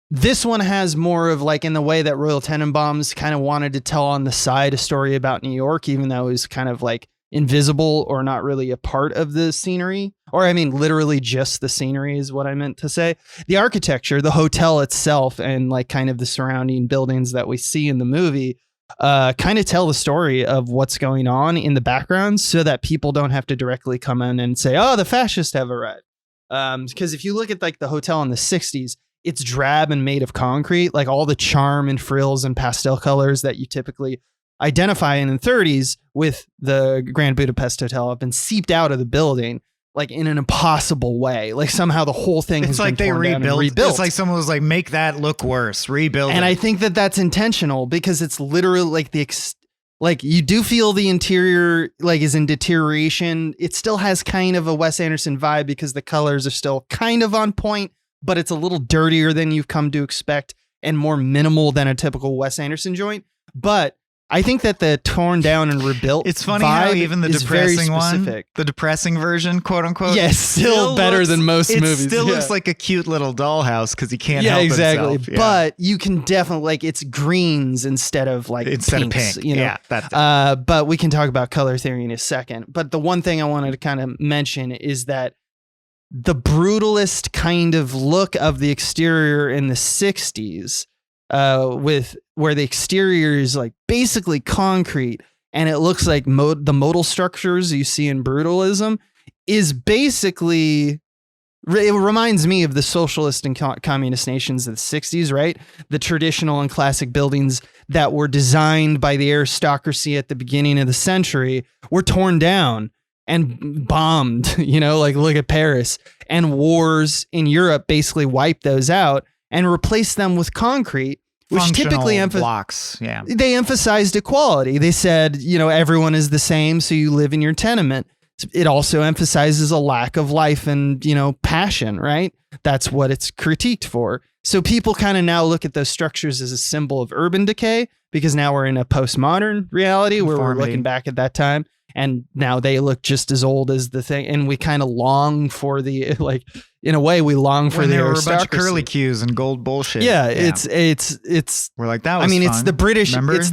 this one has more of like in the way that Royal Tenenbaums kind of wanted to tell on the side a story about New York, even though it was kind of like invisible or not really a part of the scenery. Or I mean, literally just the scenery is what I meant to say. The architecture, the hotel itself, and like kind of the surrounding buildings that we see in the movie kind of tell the story of what's going on in the background so that people don't have to directly come in and say, oh, the fascists have arrived. Because if you look at like the hotel in the 60s, it's drab and made of concrete, like all the charm and frills and pastel colors that you typically identify in the 30s with the Grand Budapest Hotel have been seeped out of the building. Like in an impossible way, like somehow the whole thing has been torn down and rebuilt. It's like someone was like, make that look worse, rebuild. And I think that that's intentional because it's literally like like you do feel the interior like is in deterioration. It still has kind of a Wes Anderson vibe because the colors are still kind of on point, but it's a little dirtier than you've come to expect and more minimal than a typical Wes Anderson joint. But I think that the torn down and rebuilt. It's funny how even the depressing one, the depressing version, quote unquote, still better than most movies. It still looks like a cute little dollhouse because he can't help himself. Yeah. But you can definitely like it's greens instead of pinks, of pink. Yeah, that's but we can talk about color theory in a second. But the one thing I wanted to kind of mention is that the brutalist kind of look of the exterior in the 60s. With where the exterior is like basically concrete and it looks like the modal structures you see in brutalism is basically, it reminds me of the socialist and communist nations of the 60s, right? The traditional and classic buildings that were designed by the aristocracy at the beginning of the century were torn down and bombed, like look at Paris, and wars in Europe basically wiped those out and replace them with concrete, which typically blocks. Yeah. They emphasized equality. They said, everyone is the same, so you live in your tenement. It also emphasizes a lack of life and, passion, right? That's what it's critiqued for. So people kind of now look at those structures as a symbol of urban decay because now we're in a postmodern reality where we're looking back at that time. And now they look just as old as the thing. And we kind of long for the, like, in a way, we long for the aristocracy. There were a bunch of curlicues and gold bullshit. Yeah. It's, we're like, that was fun. It's the British, remember? It's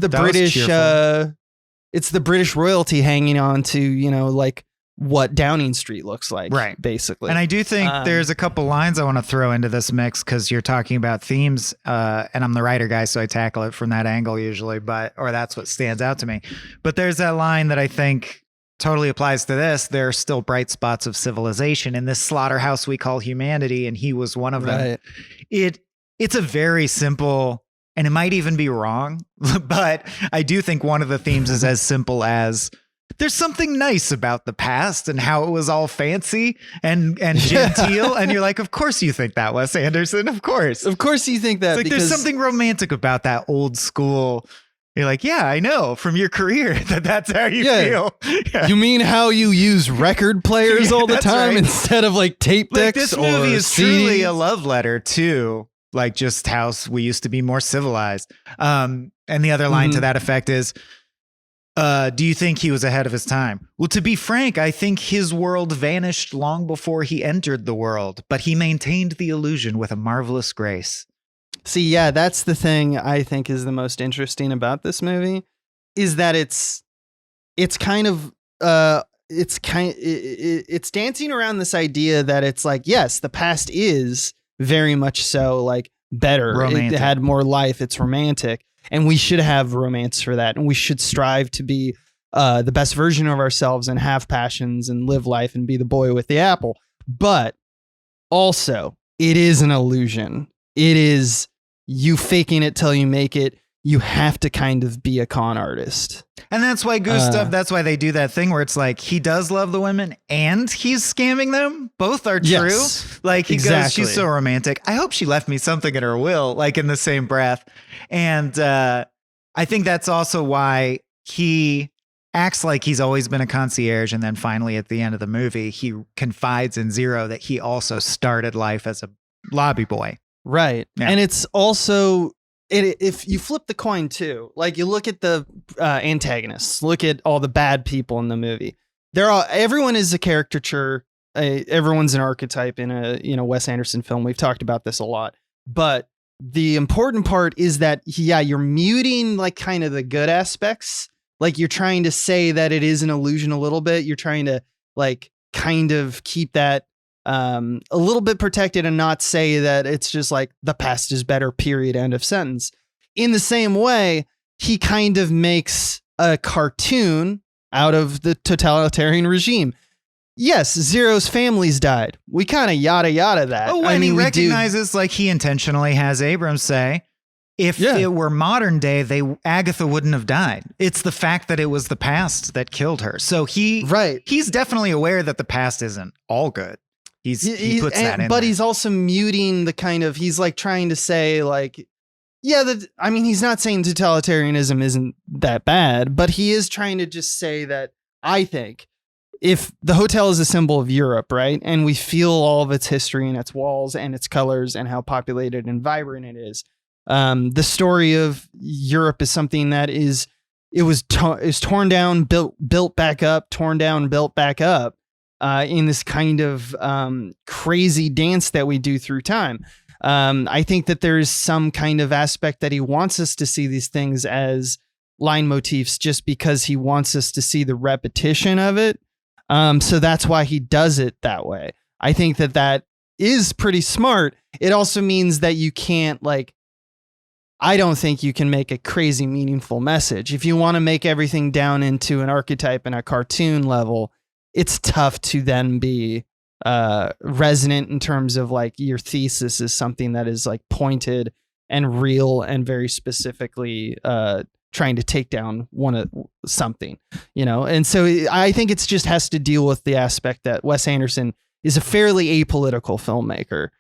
the British royalty hanging on to, like what Downing Street looks like. Right. Basically. And I do think there's a couple lines I want to throw into this mix because you're talking about themes and I'm the writer guy, so I tackle it from that angle usually, or that's what stands out to me. But there's that line that I think totally applies to this. There are still bright spots of civilization in this slaughterhouse we call humanity, and he was one of them. It's a very simple, and it might even be wrong, but I do think one of the themes is as simple as there's something nice about the past and how it was all fancy and genteel. And you're like, of course you think that, Wes Anderson. Of course you think that. It's like there's something romantic about that old school. You're like, yeah, I know from your career that's how you feel. Yeah. You mean how you use record players all the time instead of like tape decks? This movie is truly a love letter to like just how we used to be more civilized. And the other line to that effect is Do you think he was ahead of his time? Well, to be frank, I think his world vanished long before he entered the world, but he maintained the illusion with a marvelous grace. See, yeah, that's the thing I think is the most interesting about this movie, is that it's dancing around this idea that it's like, yes, the past is very much so like better. Romantic. It had more life. It's romantic. And we should have romance for that. And we should strive to be the best version of ourselves and have passions and live life and be the boy with the apple. But also, it is an illusion. It is you faking it till you make it. You have to kind of be a con artist. And that's why Gustav, that's why they do that thing where it's like he does love the women and he's scamming them. Both are true. Yes, like he exactly. goes, she's so romantic. I hope she left me something in her will, like in the same breath. And I think that's also why he acts like he's always been a concierge. And then finally at the end of the movie, he confides in Zero that he also started life as a lobby boy. Right. Yeah. And it's also... if you flip the coin too, like you look at the antagonists, look at all the bad people in the movie. Everyone is a caricature. Everyone's an archetype in a Wes Anderson film. We've talked about this a lot, but the important part is that you're muting like kind of the good aspects. Like you're trying to say that it is an illusion a little bit. You're trying to like kind of keep that a little bit protected and not say that it's just like the past is better, period, end of sentence. In the same way, he kind of makes a cartoon out of the totalitarian regime. Yes, Zero's family's died. We kind of yada yada that. Oh, and he recognizes like he intentionally has Abrams say, if it were modern day, Agatha wouldn't have died. It's the fact that it was the past that killed her. So he's definitely aware that the past isn't all good. He puts that in. But there. He's also muting the kind of, he's like trying to say like, he's not saying totalitarianism isn't that bad, but he is trying to just say that I think if the hotel is a symbol of Europe, right? And we feel all of its history and its walls and its colors and how populated and vibrant it is. The story of Europe is something that is torn down, built back up, torn down, built back up. In this kind of crazy dance that we do through time. I think that there's some kind of aspect that he wants us to see these things as line motifs just because he wants us to see the repetition of it. So that's why he does it that way. I think that is pretty smart. It also means that you can't I don't think you can make a crazy meaningful message. If you want to make everything down into an archetype and a cartoon level, it's tough to then be resonant in terms of like your thesis is something that is like pointed and real and very specifically trying to take down something, And so I think it's just has to deal with the aspect that Wes Anderson is a fairly apolitical filmmaker.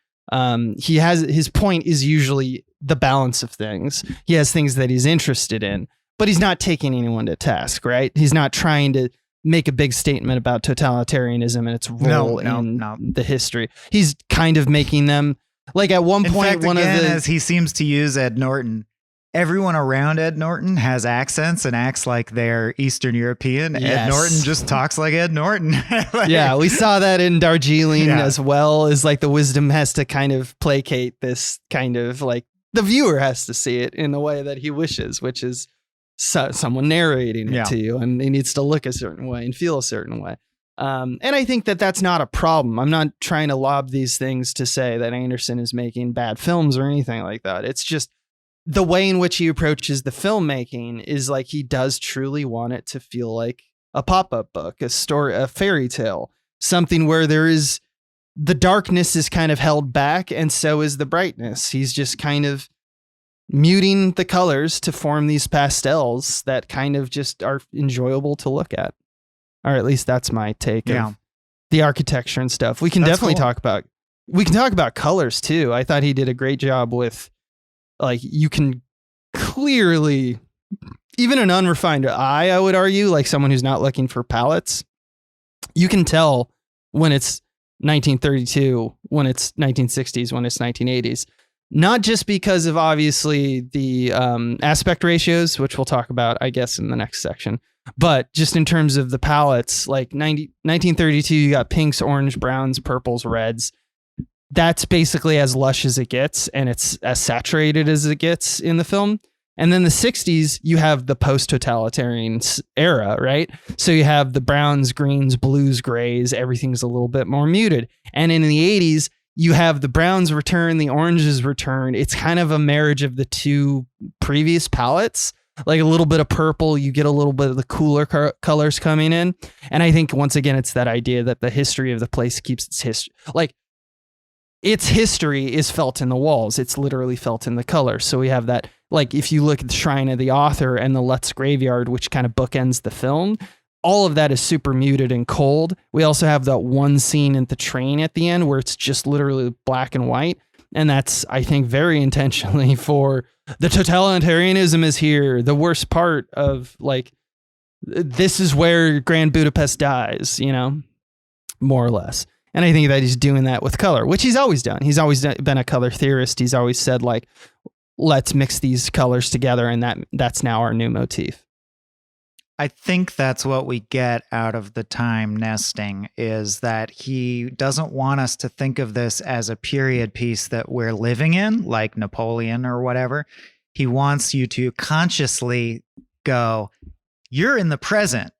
His point is usually the balance of things. He has things that he's interested in, but he's not taking anyone to task, right? He's not trying to make a big statement about totalitarianism and its role in the history. He's kind of making them like at one point, as he seems to use Ed Norton, everyone around Ed Norton has accents and acts like they're Eastern European. Yes. Ed Norton just talks like Ed Norton. Yeah, we saw that in Darjeeling as well, as like the wisdom has to kind of placate this kind of like the viewer has to see it in the way that he wishes, which is someone narrating it to you, and he needs to look a certain way and feel a certain way. And I think that that's not a problem. I'm not trying to lob these things to say that Anderson is making bad films or anything like that. It's just the way in which he approaches the filmmaking is like he does truly want it to feel like a pop-up book, a story, a fairy tale, something where there is the darkness is kind of held back and so is the brightness. He's just kind of muting the colors to form these pastels that kind of just are enjoyable to look at. Or at least that's my take of the architecture and stuff. We can definitely talk about colors too. I thought he did a great job with like, you can clearly, even an unrefined eye, I would argue, like someone who's not looking for palettes, you can tell when it's 1932, when it's 1960s, when it's 1980s. Not just because of obviously the aspect ratios, which we'll talk about, I guess, in the next section, But just in terms of the palettes, like 1932, you got pinks, orange, browns, purples, reds. That's basically as lush as it gets, and it's as saturated as it gets in the film. And then the 60s, you have the post-totalitarian era, right? So you have the browns, greens, blues, grays, everything's a little bit more muted. And in the 80s, you have the browns return, the oranges return. It's kind of a marriage of the two previous palettes. Like a little bit of purple, you get a little bit of the cooler colors coming in. And I think, once again, it's that idea that the history of the place keeps its history. Like, its history is felt in the walls. It's literally felt in the colors. So we have that, like, if you look at the Shrine of the Author and the Lutz Graveyard, which kind of bookends the film, all of that is super muted and cold. We also have that one scene at the train at the end where it's just literally black and white. And that's, I think, very intentionally for the totalitarianism is here. The worst part of, like, this is where Grand Budapest dies, you know, more or less. And I think that he's doing that with color, which he's always done. He's always been a color theorist. He's always said, like, let's mix these colors together. And that's now our new motif. I think that's what we get out of the time nesting, is that he doesn't want us to think of this as a period piece that we're living in, like Napoleon or whatever. He wants you to consciously go, you're in the present.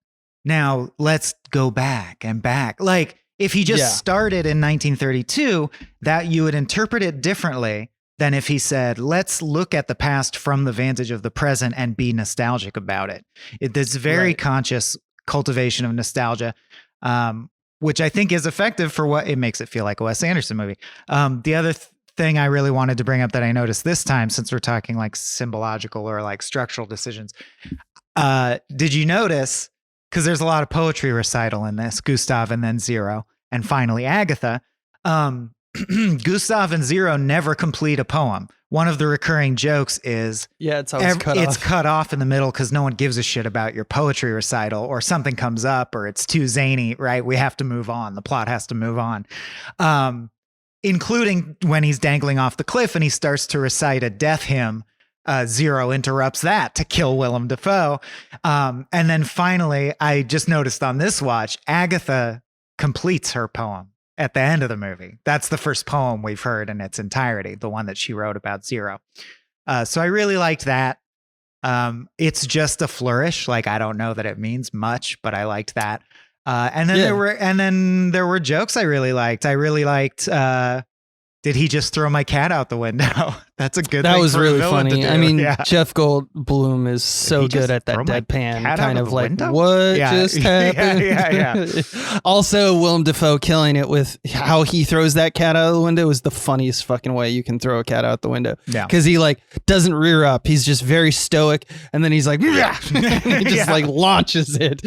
Now let's go back and back. Like, if he just started in 1932, that you would interpret it differently than if he said, let's look at the past from the vantage of the present and be nostalgic about it. It's very conscious cultivation of nostalgia, which I think is effective for what it makes it feel like a Wes Anderson movie. The other thing I really wanted to bring up that I noticed this time, since we're talking like symbological or like structural decisions, did you notice, because there's a lot of poetry recital in this, Gustav and then Zero, and finally Agatha, Gustav and Zero never complete a poem. One of the recurring jokes is it's always cut off in the middle because no one gives a shit about your poetry recital, or something comes up or it's too zany, right? We have to move on. The plot has to move on. Including when he's dangling off the cliff and he starts to recite a death hymn. Zero interrupts that to kill Willem Dafoe. And then finally, I just noticed on this watch, Agatha completes her poem at the end of the movie. That's the first poem we've heard in its entirety, the one that she wrote about Zero. So I really liked that. It's just a flourish. Like, I don't know that it means much, but I liked that. And then there were jokes I really liked. I really liked, did he just throw my cat out the window? That's a good thing. That was really funny. I mean, Jeff Goldblum is so good at that deadpan kind of like, window? What just happened? Also, Willem Dafoe killing it with how he throws that cat out of the window is the funniest fucking way you can throw a cat out the window. Yeah. Because he like doesn't rear up. He's just very stoic. And then he's like, and he just like launches it.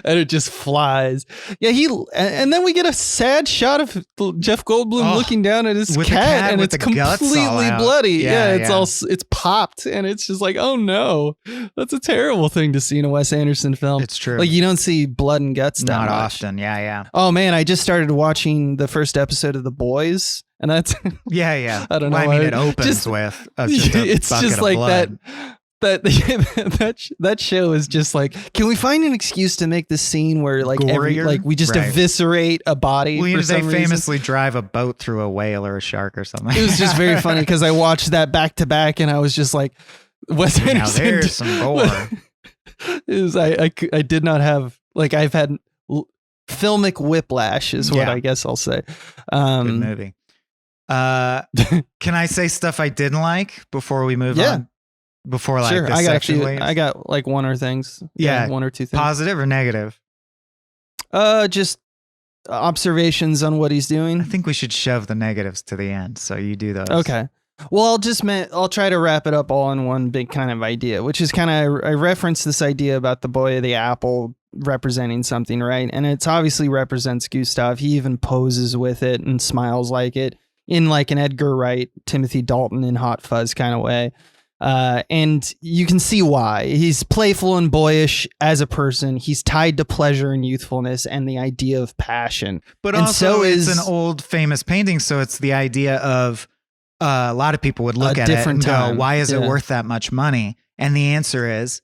And it just flies. Yeah, and then we get a sad shot of Jeff Goldblum looking down at his cat, and it's completely bloody. It's popped, and it's just like, oh no, that's a terrible thing to see in a Wes Anderson film. It's true. Like, you don't see blood and guts not much. Often. Yeah. Oh man, I just started watching the first episode of The Boys, and that's I don't know. Well, I mean, it opens with it's just like blood. That show is just like, can we find an excuse to make the scene where like we just eviscerate a body? Well, they famously drive a boat through a whale or a shark or something. It was just very funny because I watched that back to back and I was just like, Wes Anderson. Now there's some gore. I did not have, like, I've had filmic whiplash is what I guess I'll say. Good movie. Can I say stuff I didn't like before we move on? Before like sure, this I got section a few, leaves? I got like one or things. One or two things. Positive or negative? Just observations on what he's doing. I think we should shove the negatives to the end, so you do those. Okay. Well, I'll try to wrap it up all in one big kind of idea, which is kind of, I referenced this idea about the boy of the apple representing something, right? And it's obviously represents Gustav. He even poses with it and smiles like it in like an Edgar Wright, Timothy Dalton in Hot Fuzz kind of way. And you can see why. He's playful and boyish as a person. He's tied to pleasure and youthfulness and the idea of passion. But also it's an old famous painting, so it's the idea of a lot of people would look at it and go, why is it worth that much money? And the answer is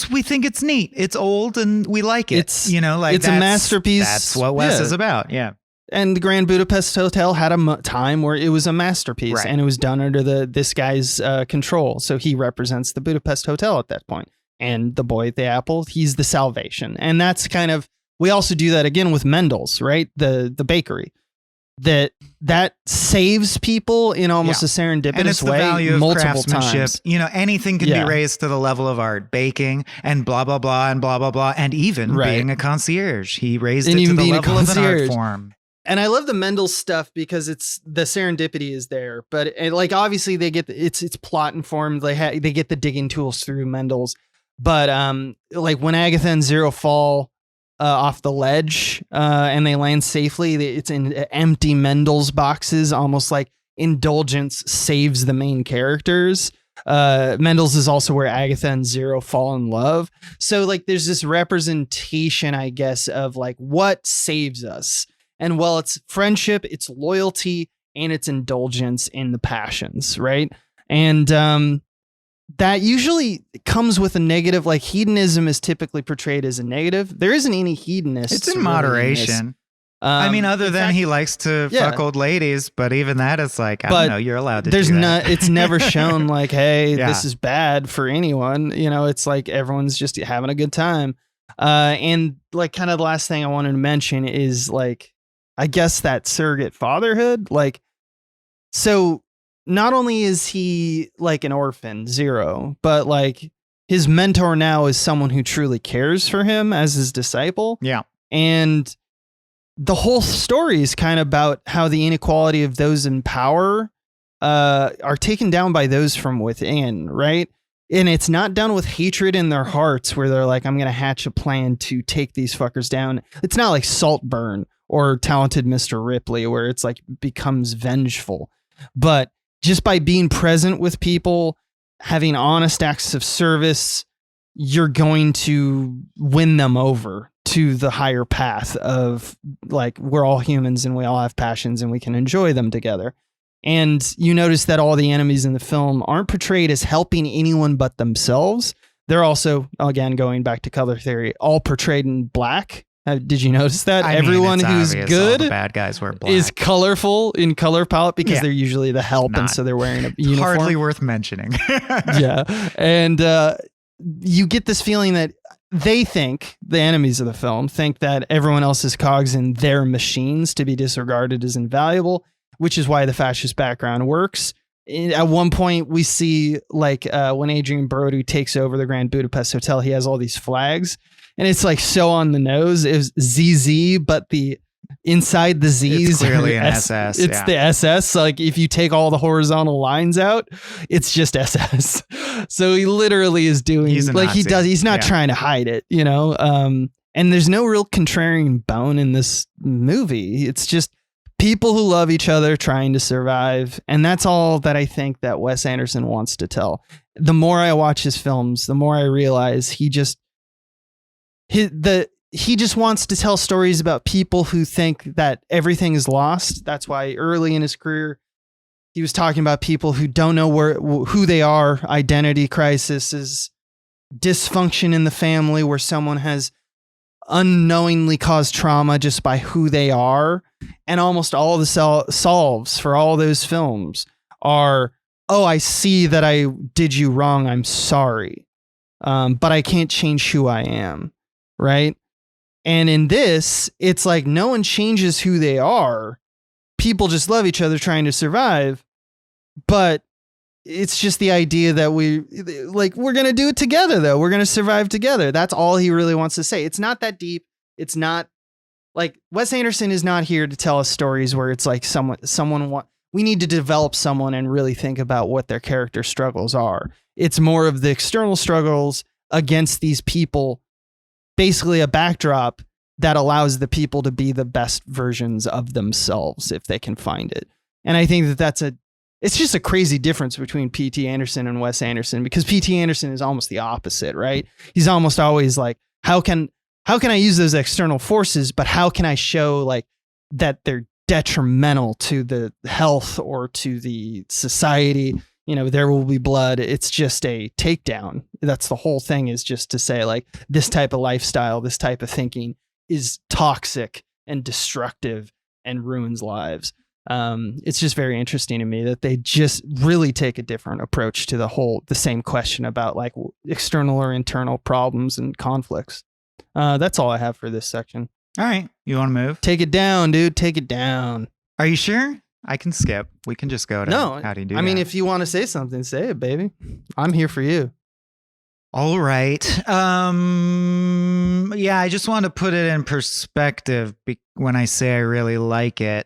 we think it's neat. It's old and we like it. It's a masterpiece. That's what Wes is about. Yeah. And the Grand Budapest Hotel had a time where it was a masterpiece, right. and it was done under this guy's control. So he represents the Budapest Hotel at that point. And the boy at the apple, he's the salvation. And that's kind of, we also do that again with Mendel's, right? The bakery. That saves people in almost a serendipitous and it's the way value of multiple craftsmanship. times. Anything can be raised to the level of art. Baking and blah, blah, blah, and blah, blah, blah. And even being a concierge. He raised it to the level of an art form. And I love the Mendel's stuff because it's the serendipity is there, but like obviously they get it's plot informed. They get the digging tools through Mendel's, but like when Agatha and Zero fall off the ledge and they land safely, it's in empty Mendel's boxes, almost like indulgence saves the main characters. Mendel's is also where Agatha and Zero fall in love. So like there's this representation, I guess, of like what saves us. And well, it's friendship, it's loyalty, and it's indulgence in the passions, right? And that usually comes with a negative, like hedonism is typically portrayed as a negative. There isn't any hedonist. It's in moderation. Other than he likes to fuck old ladies, but even that is like, I don't know, you're allowed to do that. It's never shown like, hey, this is bad for anyone. It's like everyone's just having a good time. And like kind of the last thing I wanted to mention is like, I guess that surrogate fatherhood, like, so not only is he like an orphan, Zero, but like his mentor now is someone who truly cares for him as his disciple. Yeah. And the whole story is kind of about how the inequality of those in power are taken down by those from within, right? And it's not done with hatred in their hearts where they're like, I'm going to hatch a plan to take these fuckers down. It's not like Saltburn or Talented Mr. Ripley, where it's like becomes vengeful, but just by being present with people, having honest acts of service, you're going to win them over to the higher path of like, we're all humans and we all have passions and we can enjoy them together. And you notice that all the enemies in the film aren't portrayed as helping anyone but themselves. They're also, again, going back to color theory, all portrayed in black. Did you notice that? Everyone who's good, all the bad guys wear black, is colorful in color palette because they're usually the help, and so they're wearing a uniform. Hardly worth mentioning. Yeah, and you get this feeling that they think, the enemies of the film think that everyone else is cogs in their machines to be disregarded as invaluable, which is why the fascist background works. At one point, we see like when Adrian Brody takes over the Grand Budapest Hotel, he has all these flags. And it's like so on the nose. It was ZZ, but the inside the Z's, it's clearly an SS. It's the SS. So like if you take all the horizontal lines out, it's just SS. So he literally is doing like Nazi. He does. He's not trying to hide it, And there's no real contrarian bone in this movie. It's just people who love each other trying to survive. And that's all that I think that Wes Anderson wants to tell. The more I watch his films, the more I realize he just wants to tell stories about people who think that everything is lost. That's why early in his career, he was talking about people who don't know who they are, identity crisis, is dysfunction in the family where someone has unknowingly caused trauma just by who they are. And almost all the solves for all those films are, oh, I see that I did you wrong. I'm sorry. But I can't change who I am. Right. And in this, it's like no one changes who they are. People just love each other trying to survive. But it's just the idea that we're going to do it together, though. We're going to survive together. That's all he really wants to say. It's not that deep. It's not like Wes Anderson is not here to tell us stories where it's like we need to develop someone and really think about what their character struggles are. It's more of the external struggles against these people. Basically a backdrop that allows the people to be the best versions of themselves if they can find it. And I think that it's just a crazy difference between P.T. Anderson and Wes Anderson, because P.T. Anderson is almost the opposite, right? He's almost always like, how can I use those external forces, but how can I show like that they're detrimental to the health or to the society? There Will Be Blood. It's just a takedown. That's the whole thing, is just to say like this type of lifestyle, this type of thinking is toxic and destructive and ruins lives. It's just very interesting to me that they just really take a different approach to the same question about like external or internal problems and conflicts. That's all I have for this section. All right. You want to move? Take it down, dude. Take it down. Are you sure? I can skip. We can just go to how do you do that? I mean, if you want to say something, say it, baby. I'm here for you. All right. Yeah, I just want to put it in perspective when I say I really like it.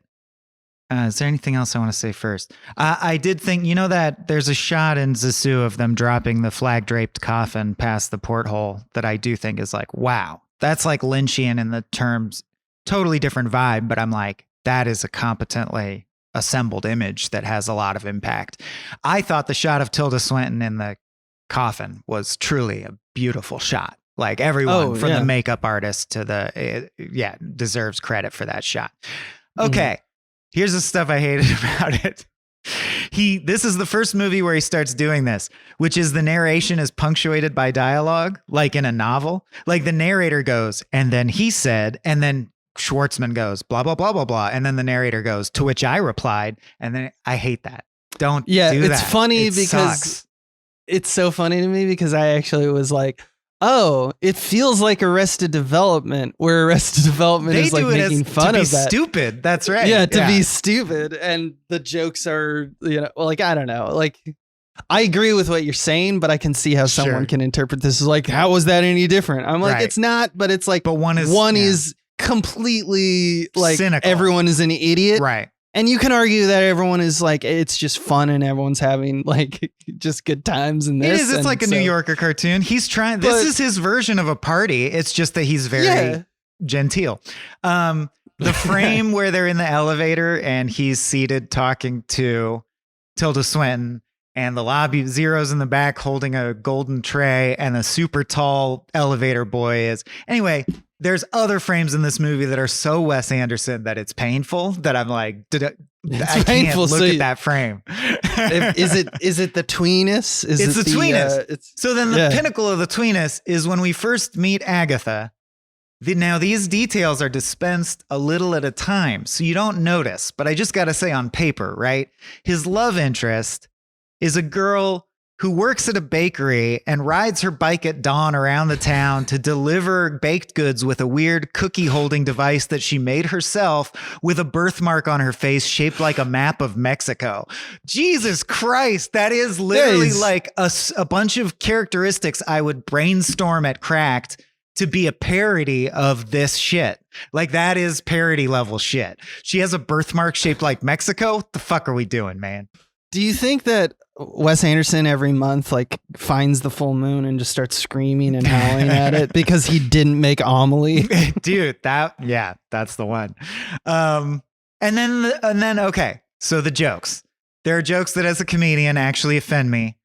Is there anything else I want to say first? I did think, that there's a shot in Zissou of them dropping the flag-draped coffin past the porthole that I do think is like, wow, that's like Lynchian in the terms, totally different vibe, but I'm like, that is a competently assembled image that has a lot of impact. I thought the shot of Tilda Swinton in the coffin was truly a beautiful shot. Like everyone from the makeup artist to deserves credit for that shot. Okay. Here's the stuff I hated about it. This is the first movie where he starts doing this, which is the narration is punctuated by dialogue, like in a novel. Like the narrator goes, and then he said, and then Schwartzman goes, blah, blah, blah, blah, blah. And then the narrator goes, to which I replied, and then I hate that. Don't do that. It's funny because sucks. It's so funny to me because I actually was like, oh, it feels like Arrested Development, where Arrested Development is like making fun of that. Stupid. That's right. Yeah, to be stupid. And the jokes are, like, I don't know. Like, I agree with what you're saying, but I can see how someone can interpret this as like, how was that any different? I'm like, it's not, but it's like, but one is completely like cynical. Everyone is an idiot. Right. And you can argue that everyone is like, it's just fun and everyone's having like just good times in this. It is. It's like a New Yorker cartoon. He's trying. This is his version of a party. It's just that he's very genteel. The frame where they're in the elevator and he's seated talking to Tilda Swinton, and the lobby Zero's in the back holding a golden tray, and a super tall elevator boy is. Anyway, there's other frames in this movie that are so Wes Anderson that it's painful that I'm like, I can't look at that frame. Is it the tweeness? It's the tweeness. So then the pinnacle of the tweeness is when we first meet Agatha. Now, these details are dispensed a little at a time, so you don't notice. But I just got to say on paper, right? His love interest is a girl who works at a bakery and rides her bike at dawn around the town to deliver baked goods with a weird cookie holding device that she made herself with a birthmark on her face shaped like a map of Mexico. Jesus Christ. That is literally like a bunch of characteristics I would brainstorm at Cracked to be a parody of this shit. Like that is parody level shit. She has a birthmark shaped like Mexico. What the fuck are we doing, man? Do you think that Wes Anderson every month like finds the full moon and just starts screaming and howling at it because he didn't make Amelie? Dude, that's the one. And then okay, so the jokes. There are jokes that as a comedian actually offend me,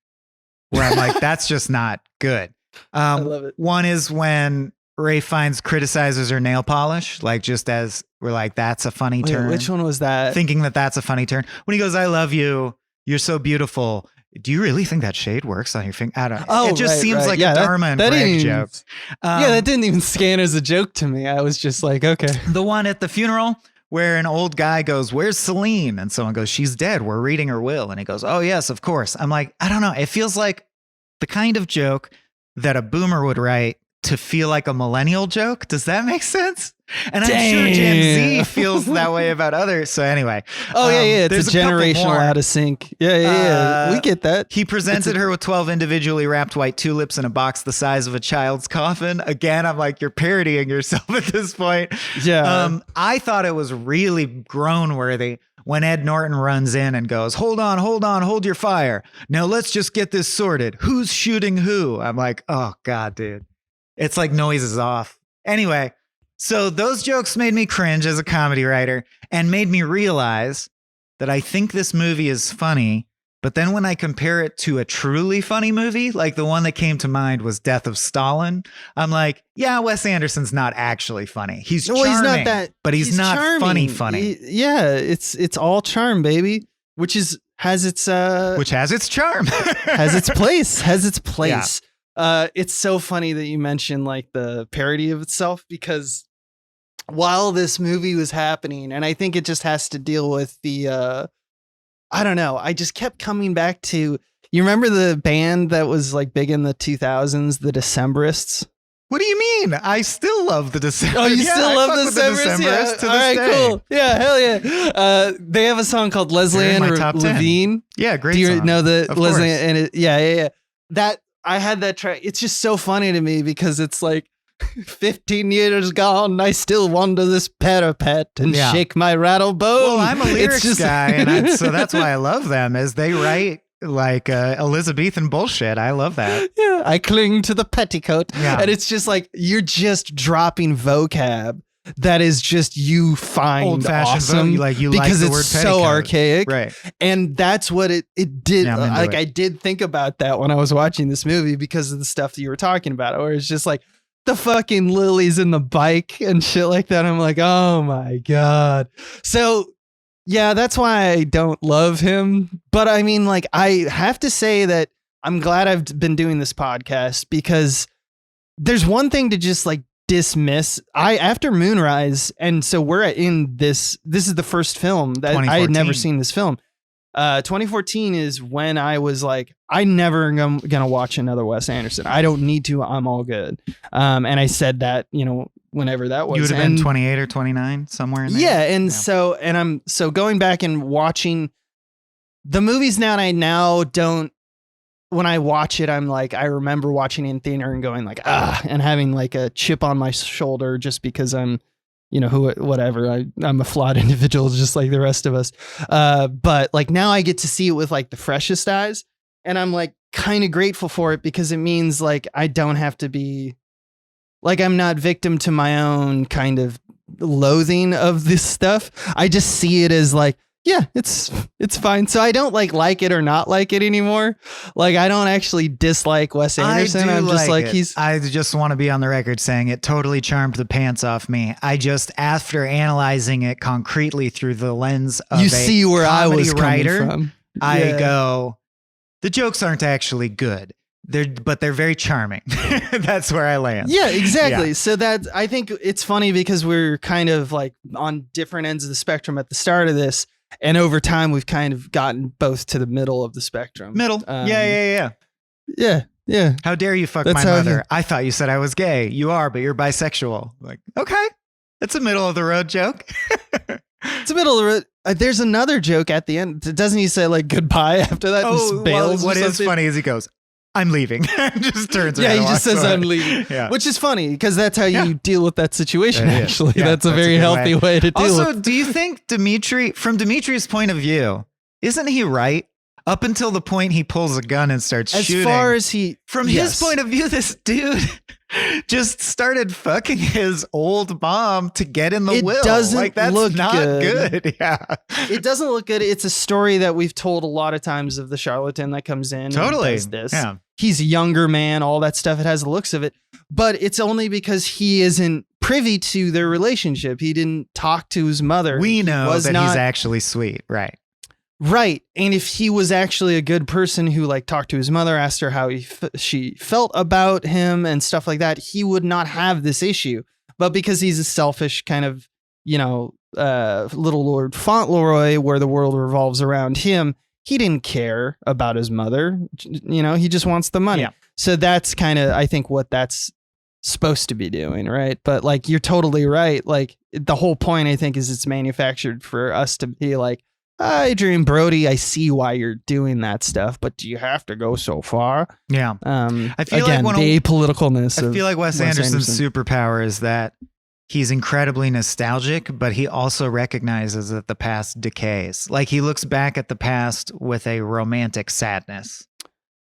where I'm like, that's just not good. I love it. One is when Ray Fiennes criticizes her nail polish, like just as we're like, that's a funny turn. Which one was that? Thinking that that's a funny turn. When he goes, I love you. You're so beautiful. Do you really think that shade works on your finger? I don't know. Oh, it just seems like a Dharma and Greg joke. That didn't even scan as a joke to me. I was just like, okay. The one at the funeral where an old guy goes, where's Celine? And someone goes, she's dead. We're reading her will. And he goes, oh, yes, of course. I'm like, I don't know. It feels like the kind of joke that a boomer would write to feel like a millennial joke. Does that make sense? And I'm sure Gen Z feels that way about others. So anyway. Oh, yeah. It's a generational out of sync. Yeah. We get that. He presented her with 12 individually wrapped white tulips in a box the size of a child's coffin. Again, I'm like, you're parodying yourself at this point. Yeah. I thought it was really groan worthy when Ed Norton runs in and goes, hold on, hold your fire. Now let's just get this sorted. Who's shooting who? I'm like, oh God, dude. It's like noises off. Anyway, so those jokes made me cringe as a comedy writer and made me realize that I think this movie is funny. But then when I compare it to a truly funny movie, like the one that came to mind was Death of Stalin, I'm like, yeah, Wes Anderson's not actually funny. He's charming, he's not that, but he's not charming. funny. It's all charm, baby, which is has its which has its charm, has its place. It's so funny that you mentioned like the parody of itself, because while this movie was happening, and I think it just has to deal with the I don't know, I just kept coming back to, you remember the band that was like big in the 2000s, the Decemberists? What do you mean? I still love the Decemberists. Oh, you still love the Decemberists? Yeah. To All right, this day. cool. Yeah, hell yeah. They have a song called Leslie Ann Levine. Yeah, great Do you song. know the Of Leslie course. Ann? Yeah. That, I had that track. It's just so funny to me because it's like 15 years gone, I still wander this parapet and shake my rattle bone. Well, I'm a lyrics guy, and so that's why I love them, is they write like Elizabethan bullshit. I love that. Yeah, I cling to the petticoat. Yeah. And it's just like, you're just dropping vocab that is just, you find old-fashioned awesome, because it's word so petticoat. Archaic. Right. And that's what it did. Yeah, I'm into like it. I did think about that when I was watching this movie because of the stuff that you were talking about, where it's just like the fucking lilies in the bike and shit like that. I'm like, oh my God. So yeah, that's why I don't love him. But I mean, like, I have to say that I'm glad I've been doing this podcast, because there's one thing to just like dismiss. After Moonrise, and so we're in this is the first film that I had never seen this film. 2014 is when I was like, I never gonna watch another Wes Anderson. I don't need to. I'm all good. And I said that, whenever that was. You would have been 28 or 29, somewhere in there. Yeah, and I'm going back and watching the movies now, and I now don't, when I watch it, I'm like, I remember watching it in theater and going like, and having like a chip on my shoulder just because I'm, whatever. I'm a flawed individual just like the rest of us. But like now I get to see it with like the freshest eyes, and I'm like kind of grateful for it, because it means like I don't have to be like, I'm not victim to my own kind of loathing of this stuff. I just see it as like, yeah, it's fine. So I don't like it or not like it anymore. Like, I don't actually dislike Wes Anderson. I'm just like I just want to be on the record saying it totally charmed the pants off me. I just, after analyzing it concretely through the lens of you see where I was coming from. I go, the jokes aren't actually good. But they're very charming. That's where I land. Yeah, exactly. Yeah. So I think it's funny because we're kind of like on different ends of the spectrum at the start of this. And over time, we've kind of gotten both to the middle of the spectrum. Middle. Yeah. How dare you fuck my mother? I thought you said I was gay. You are, but you're bisexual. Like, okay. That's a middle of the road joke. It's a middle of the road. There's another joke at the end. Doesn't he say like goodbye after that? Oh, well, what is funny is he goes, I'm leaving. Just turns around. Yeah, he just says I'm leaving. Yeah. Which is funny because that's how you deal with that situation, Yeah, actually. yeah, that's a very healthy way to deal with it. Also, do you think from Dimitri's point of view, isn't he right? Up until the point he pulls a gun and starts shooting. As far as from his point of view, this dude just started fucking his old mom to get in the will. Doesn't that's look not good. Yeah. It doesn't look good. It's a story that we've told a lot of times of the charlatan that comes in. Totally. And does this. Yeah. He's a younger man, all that stuff. It has the looks of it, but it's only because he isn't privy to their relationship. He didn't talk to his mother. We know that he's actually sweet. Right. Right. And if he was actually a good person who like talked to his mother, asked her how she felt about him and stuff like that, he would not have this issue. But because he's a selfish kind of, little Lord Fauntleroy, where the world revolves around him, he didn't care about his mother. He just wants the money. Yeah. So that's kind of, I think, what that's supposed to be doing. Right. But like, you're totally right. Like the whole point, I think, is it's manufactured for us to be like, Adrian Brody, I see why you're doing that stuff, but do you have to go so far? Yeah. I feel again, like the apoliticalness. I feel like Wes Anderson's superpower is that he's incredibly nostalgic, but he also recognizes that the past decays. Like he looks back at the past with a romantic sadness.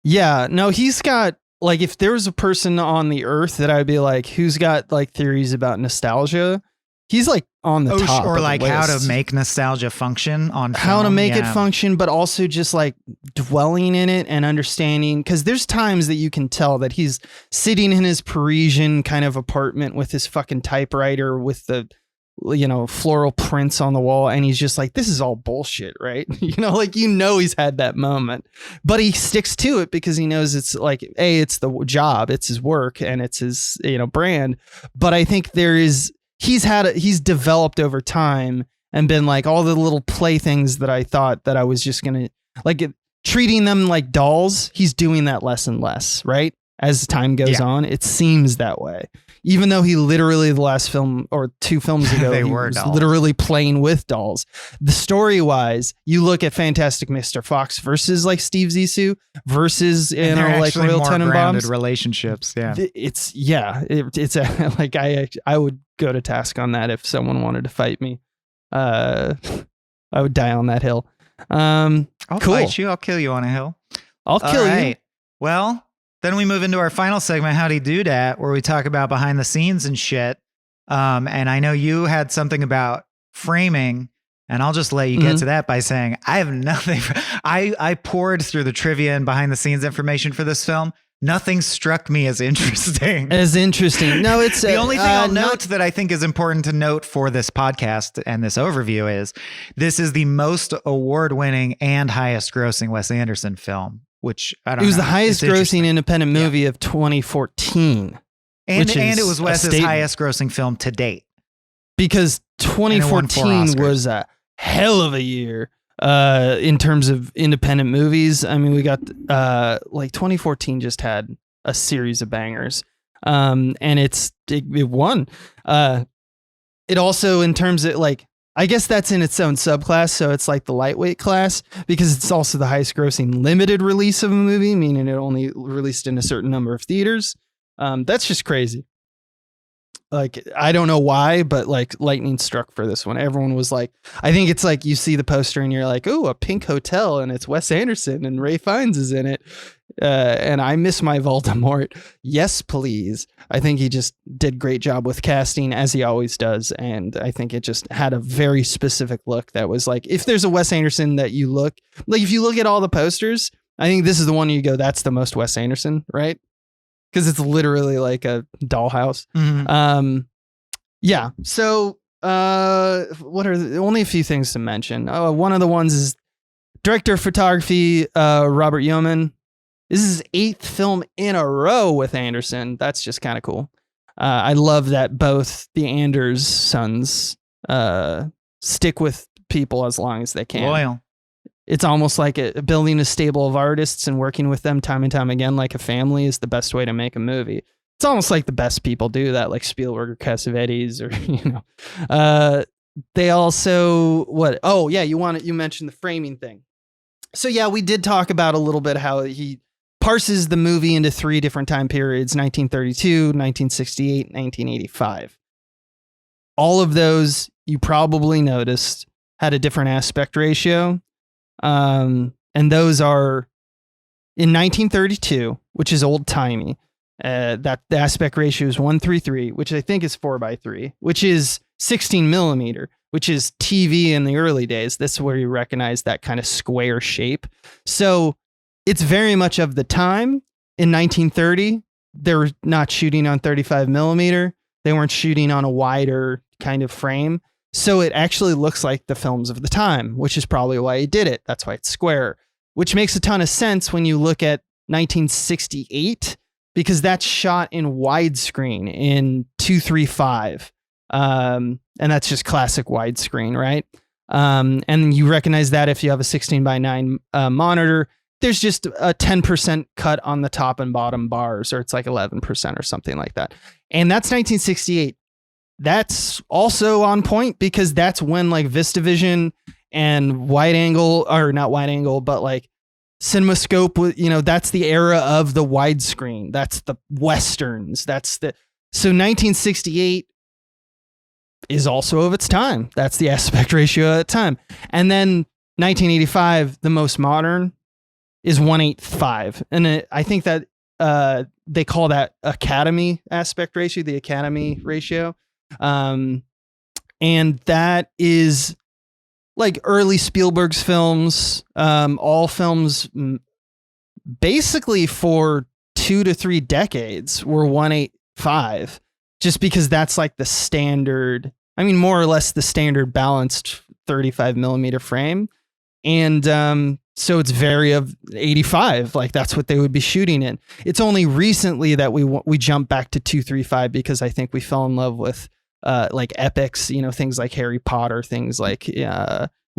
Yeah. No, he's got like, if there was a person on the earth that I'd be like, who's got like theories about nostalgia, he's like on the top. Or like how to make nostalgia function on film. How to make it function, but also just like dwelling in it and understanding. Because there's times that you can tell that he's sitting in his Parisian kind of apartment with his fucking typewriter with the floral prints on the wall, and he's just like, this is all bullshit, right? He's had that moment, but he sticks to it because he knows it's like, it's the job, it's his work, and it's his brand. But I think he's developed over time and been like, all the little playthings that I thought that I was just gonna treating them like dolls, he's doing that less and less, right? As time goes on, it seems that way. Even though he literally, the last film or 2 films ago, he was dolls. Literally playing with dolls. The story-wise, you look at Fantastic Mr. Fox versus like Steve Zissou versus like Royal Tenenbaums relationships. Yeah, I would go to task on that if someone wanted to fight me. I would die on that hill. I'll fight you. I'll kill you on a hill. I'll kill you. Well. Then we move into our final segment, Howdy Do Dat, where we talk about behind the scenes and shit. And I know you had something about framing, and I'll just let you get to that by saying I have nothing. I poured through the trivia and behind the scenes information for this film. Nothing struck me as interesting. No, it's the only thing I'll note that I think is important to note for this podcast and this overview is this is the most award-winning and highest grossing Wes Anderson film. Which I don't know. It was the highest grossing independent movie of 2014. And it was Wes's highest grossing film to date. Because 2014 was a hell of a year in terms of independent movies. I mean, we got 2014 just had a series of bangers. And it won. It also, in terms of I guess that's in its own subclass, so it's like the lightweight class, because it's also the highest grossing limited release of a movie, meaning it only released in a certain number of theaters. That's just crazy. I don't know why, but lightning struck for this one. Everyone was like, I think it's like you see the poster and you're like, oh, a pink hotel, and it's Wes Anderson and Ralph Fiennes is in it. And I miss my Voldemort. Yes, please. I think he just did a great job with casting, as he always does. And I think it just had a very specific look that was like, if there's a Wes Anderson that you look, if you look at all the posters, I think this is the one you go, that's the most Wes Anderson, right? Because it's literally like a dollhouse. Mm-hmm. Yeah. So what are only a few things to mention? One of the ones is director of photography, Robert Yeoman. This is his 8th film in a row with Anderson. That's just kind of cool. I love that both the Anders sons stick with people as long as they can. Loyal. It's almost like building a stable of artists and working with them time and time again like a family is the best way to make a movie. It's almost like the best people do that, like Spielberg or Cassavetes or, they also, you mentioned the framing thing. So yeah, we did talk about a little bit how he parses the movie into 3 different time periods, 1932, 1968, 1985. All of those, you probably noticed, had a different aspect ratio. And those are in 1932, which is old timey. That the aspect ratio is 1:3:3, which I think is 4:3, which is 16 millimeter, which is TV in the early days. This is where you recognize that kind of square shape. So it's very much of the time. In 1930, they were not shooting on 35 millimeter. They weren't shooting on a wider kind of frame. So it actually looks like the films of the time, which is probably why he did it. That's why it's square, which makes a ton of sense when you look at 1968, because that's shot in widescreen in 2:3:5. And that's just classic widescreen, right? And you recognize that if you have a 16:9 monitor, there's just a 10% cut on the top and bottom bars, or it's like 11% or something like that. And that's 1968. That's also on point because that's when like VistaVision and wide angle, or not wide angle, but like CinemaScope, that's the era of the widescreen. That's the Westerns. So 1968 is also of its time. That's the aspect ratio at the time. And then 1985, the most modern, is 1:8:5. And I think that they call that Academy aspect ratio, the Academy ratio. And that is like early Spielberg's films, all films basically for 2 to 3 decades were 1:8:5, just because that's like the standard I mean, more or less the standard balanced 35 millimeter frame. And so it's very of 85, like that's what they would be shooting in. It's only recently that we jumped back to 235 because I think we fell in love with like epics, you know, things like Harry Potter, things like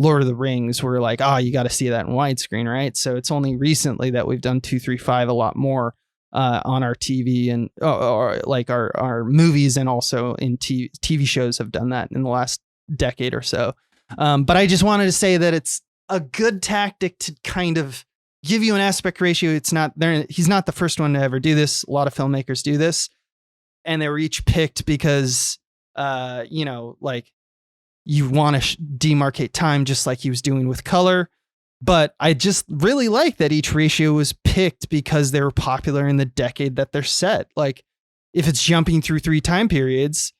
Lord of the Rings. We're like, oh, you got to see that in widescreen, right? So it's only recently that we've done 235 a lot more on our TV and or like our movies, and also in TV shows have done that in the last decade or so. But I just wanted to say that it's a good tactic to kind of give you an aspect ratio. It's not there. He's not the first one to ever do this. A lot of filmmakers do this, and they were each picked because, you know, like you want to demarcate time just like he was doing with color. But I just really like that each ratio was picked because they were popular in the decade that they're set. Like if it's jumping through 3 time periods,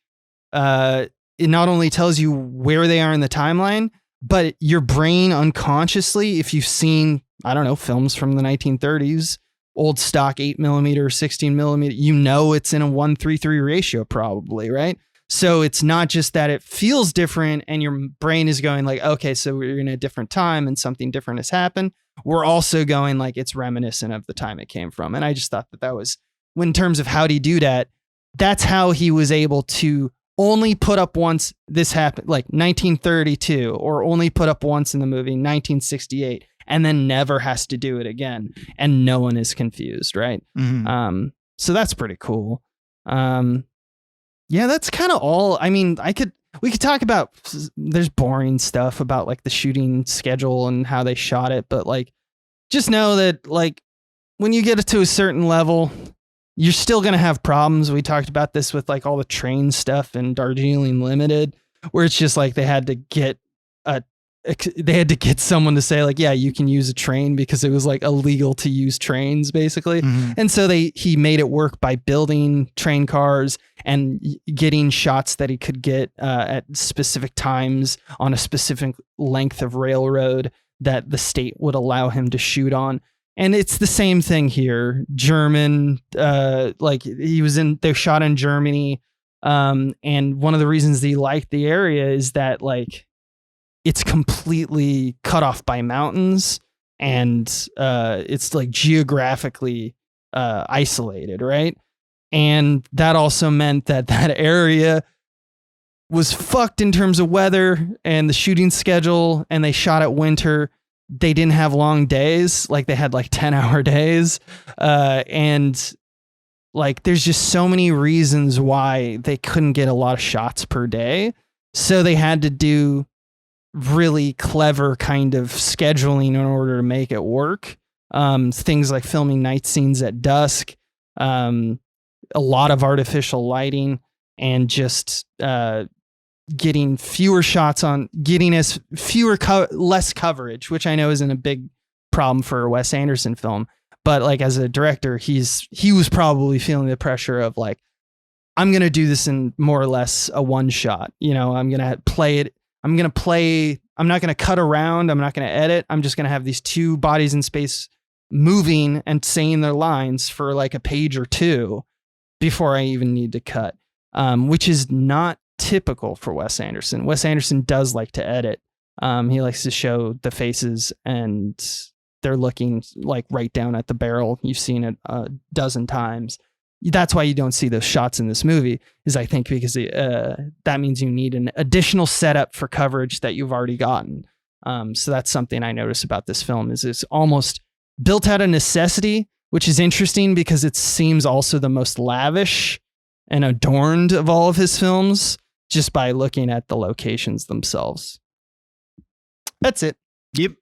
it not only tells you where they are in the timeline, but your brain unconsciously, if you've seen, I don't know, films from the 1930s, old stock 8 millimeter, 16 millimeter, you know, it's in a 1:3:3 ratio probably, right? So it's not just that it feels different and your brain is going like, okay, so we're in a different time and something different has happened. We're also going like it's reminiscent of the time it came from. And I just thought that was, in terms of how do you do that, that's how he was able to only put up once this happened, like 1932, or only put up once in the movie 1968, and then never has to do it again. And no one is confused, right? Mm-hmm. So that's pretty cool. Yeah, that's kind of all. I mean, we could talk about, there's boring stuff about like the shooting schedule and how they shot it, but like, just know that like when you get it to a certain level, you're still going to have problems. We talked about this with like all the train stuff in Darjeeling Limited, where it's just like they had to get someone to say like, yeah, you can use a train, because it was like illegal to use trains basically. Mm-hmm. And so he made it work by building train cars and getting shots that he could get at specific times on a specific length of railroad that the state would allow him to shoot on. And it's the same thing here. German, like they shot in Germany. And one of the reasons he liked the area is that like, it's completely cut off by mountains, and it's like geographically isolated, right? And that also meant that area was fucked in terms of weather and the shooting schedule, and they shot at winter. They didn't have long days, like they had like 10-hour days. And like there's just so many reasons why they couldn't get a lot of shots per day. So they had to do really clever kind of scheduling in order to make it work. Things like filming night scenes at dusk, a lot of artificial lighting, and just getting fewer shots on, getting less coverage, which I know isn't a big problem for a Wes Anderson film. But like as a director, he was probably feeling the pressure of like, I'm going to do this in more or less a one shot. You know, I'm going to play it. I'm not going to cut around. I'm not going to edit. I'm just going to have these two bodies in space moving and saying their lines for like a page or two before I even need to cut, which is not typical for Wes Anderson. Wes Anderson does like to edit. He likes to show the faces and they're looking like right down at the barrel. You've seen it a dozen times. That's why you don't see those shots in this movie, is I think because that means you need an additional setup for coverage that you've already gotten. So that's something I notice about this film, is it's almost built out of necessity, which is interesting because it seems also the most lavish and adorned of all of his films, just by looking at the locations themselves. That's it. Yep.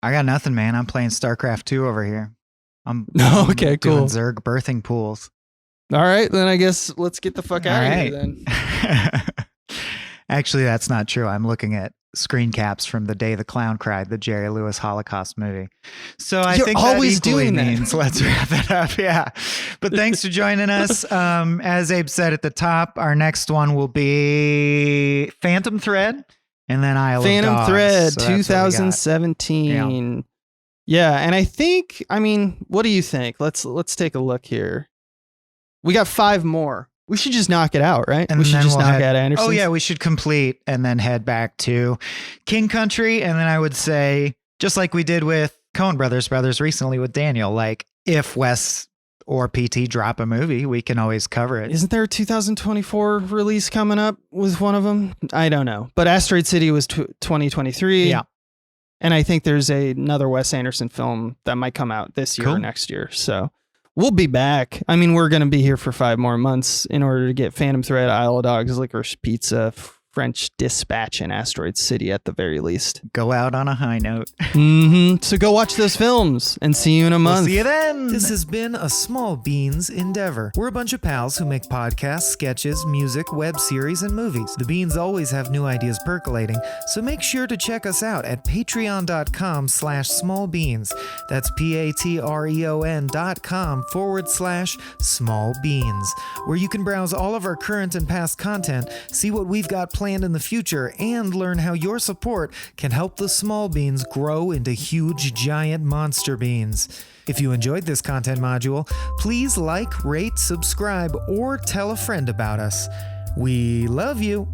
I got nothing, man. I'm playing StarCraft 2 over here. I'm okay, cool. Doing Zerg birthing pools. All right, then I guess let's get the fuck out of here then. Actually, that's not true. I'm looking at screen caps from The Day the Clown Cried, the Jerry Lewis Holocaust movie. So I think always that doing means that. Let's wrap it up. Yeah. But thanks for joining us. As Abe said at the top, our next one will be Phantom Thread, and then Isle of Dogs. Phantom Thread, so 2017. Yeah, and I think, I mean, what do you think? Let's take a look here. We got 5 more. We should just knock it out, right? And we should then just we'll knock head- out Anderson's. Oh yeah, we should complete and then head back to King Country. And then I would say, just like we did with Coen Brothers recently with Daniel, like if Wes or PT drop a movie, we can always cover it. Isn't there a 2024 release coming up with one of them? I don't know. But Asteroid City was 2023. Yeah. And I think there's another Wes Anderson film that might come out this year or next year. So we'll be back. I mean, we're going to be here for 5 more months in order to get Phantom Thread, Isle of Dogs, Licorice Pizza, French Dispatch, and Asteroid City at the very least. Go out on a high note. So go watch those films and see you in a month. We'll see you then. This has been a Small Beans endeavor. We're a bunch of pals who make podcasts, sketches, music, web series, and movies. The Beans always have new ideas percolating, so make sure to check us out at patreon.com/smallbeans. That's patreon.com/smallbeans, where you can browse all of our current and past content, see what we've got planned in the future, and learn how your support can help the small beans grow into huge, giant monster beans. If you enjoyed this content module, please like, rate, subscribe, or tell a friend about us. We love you.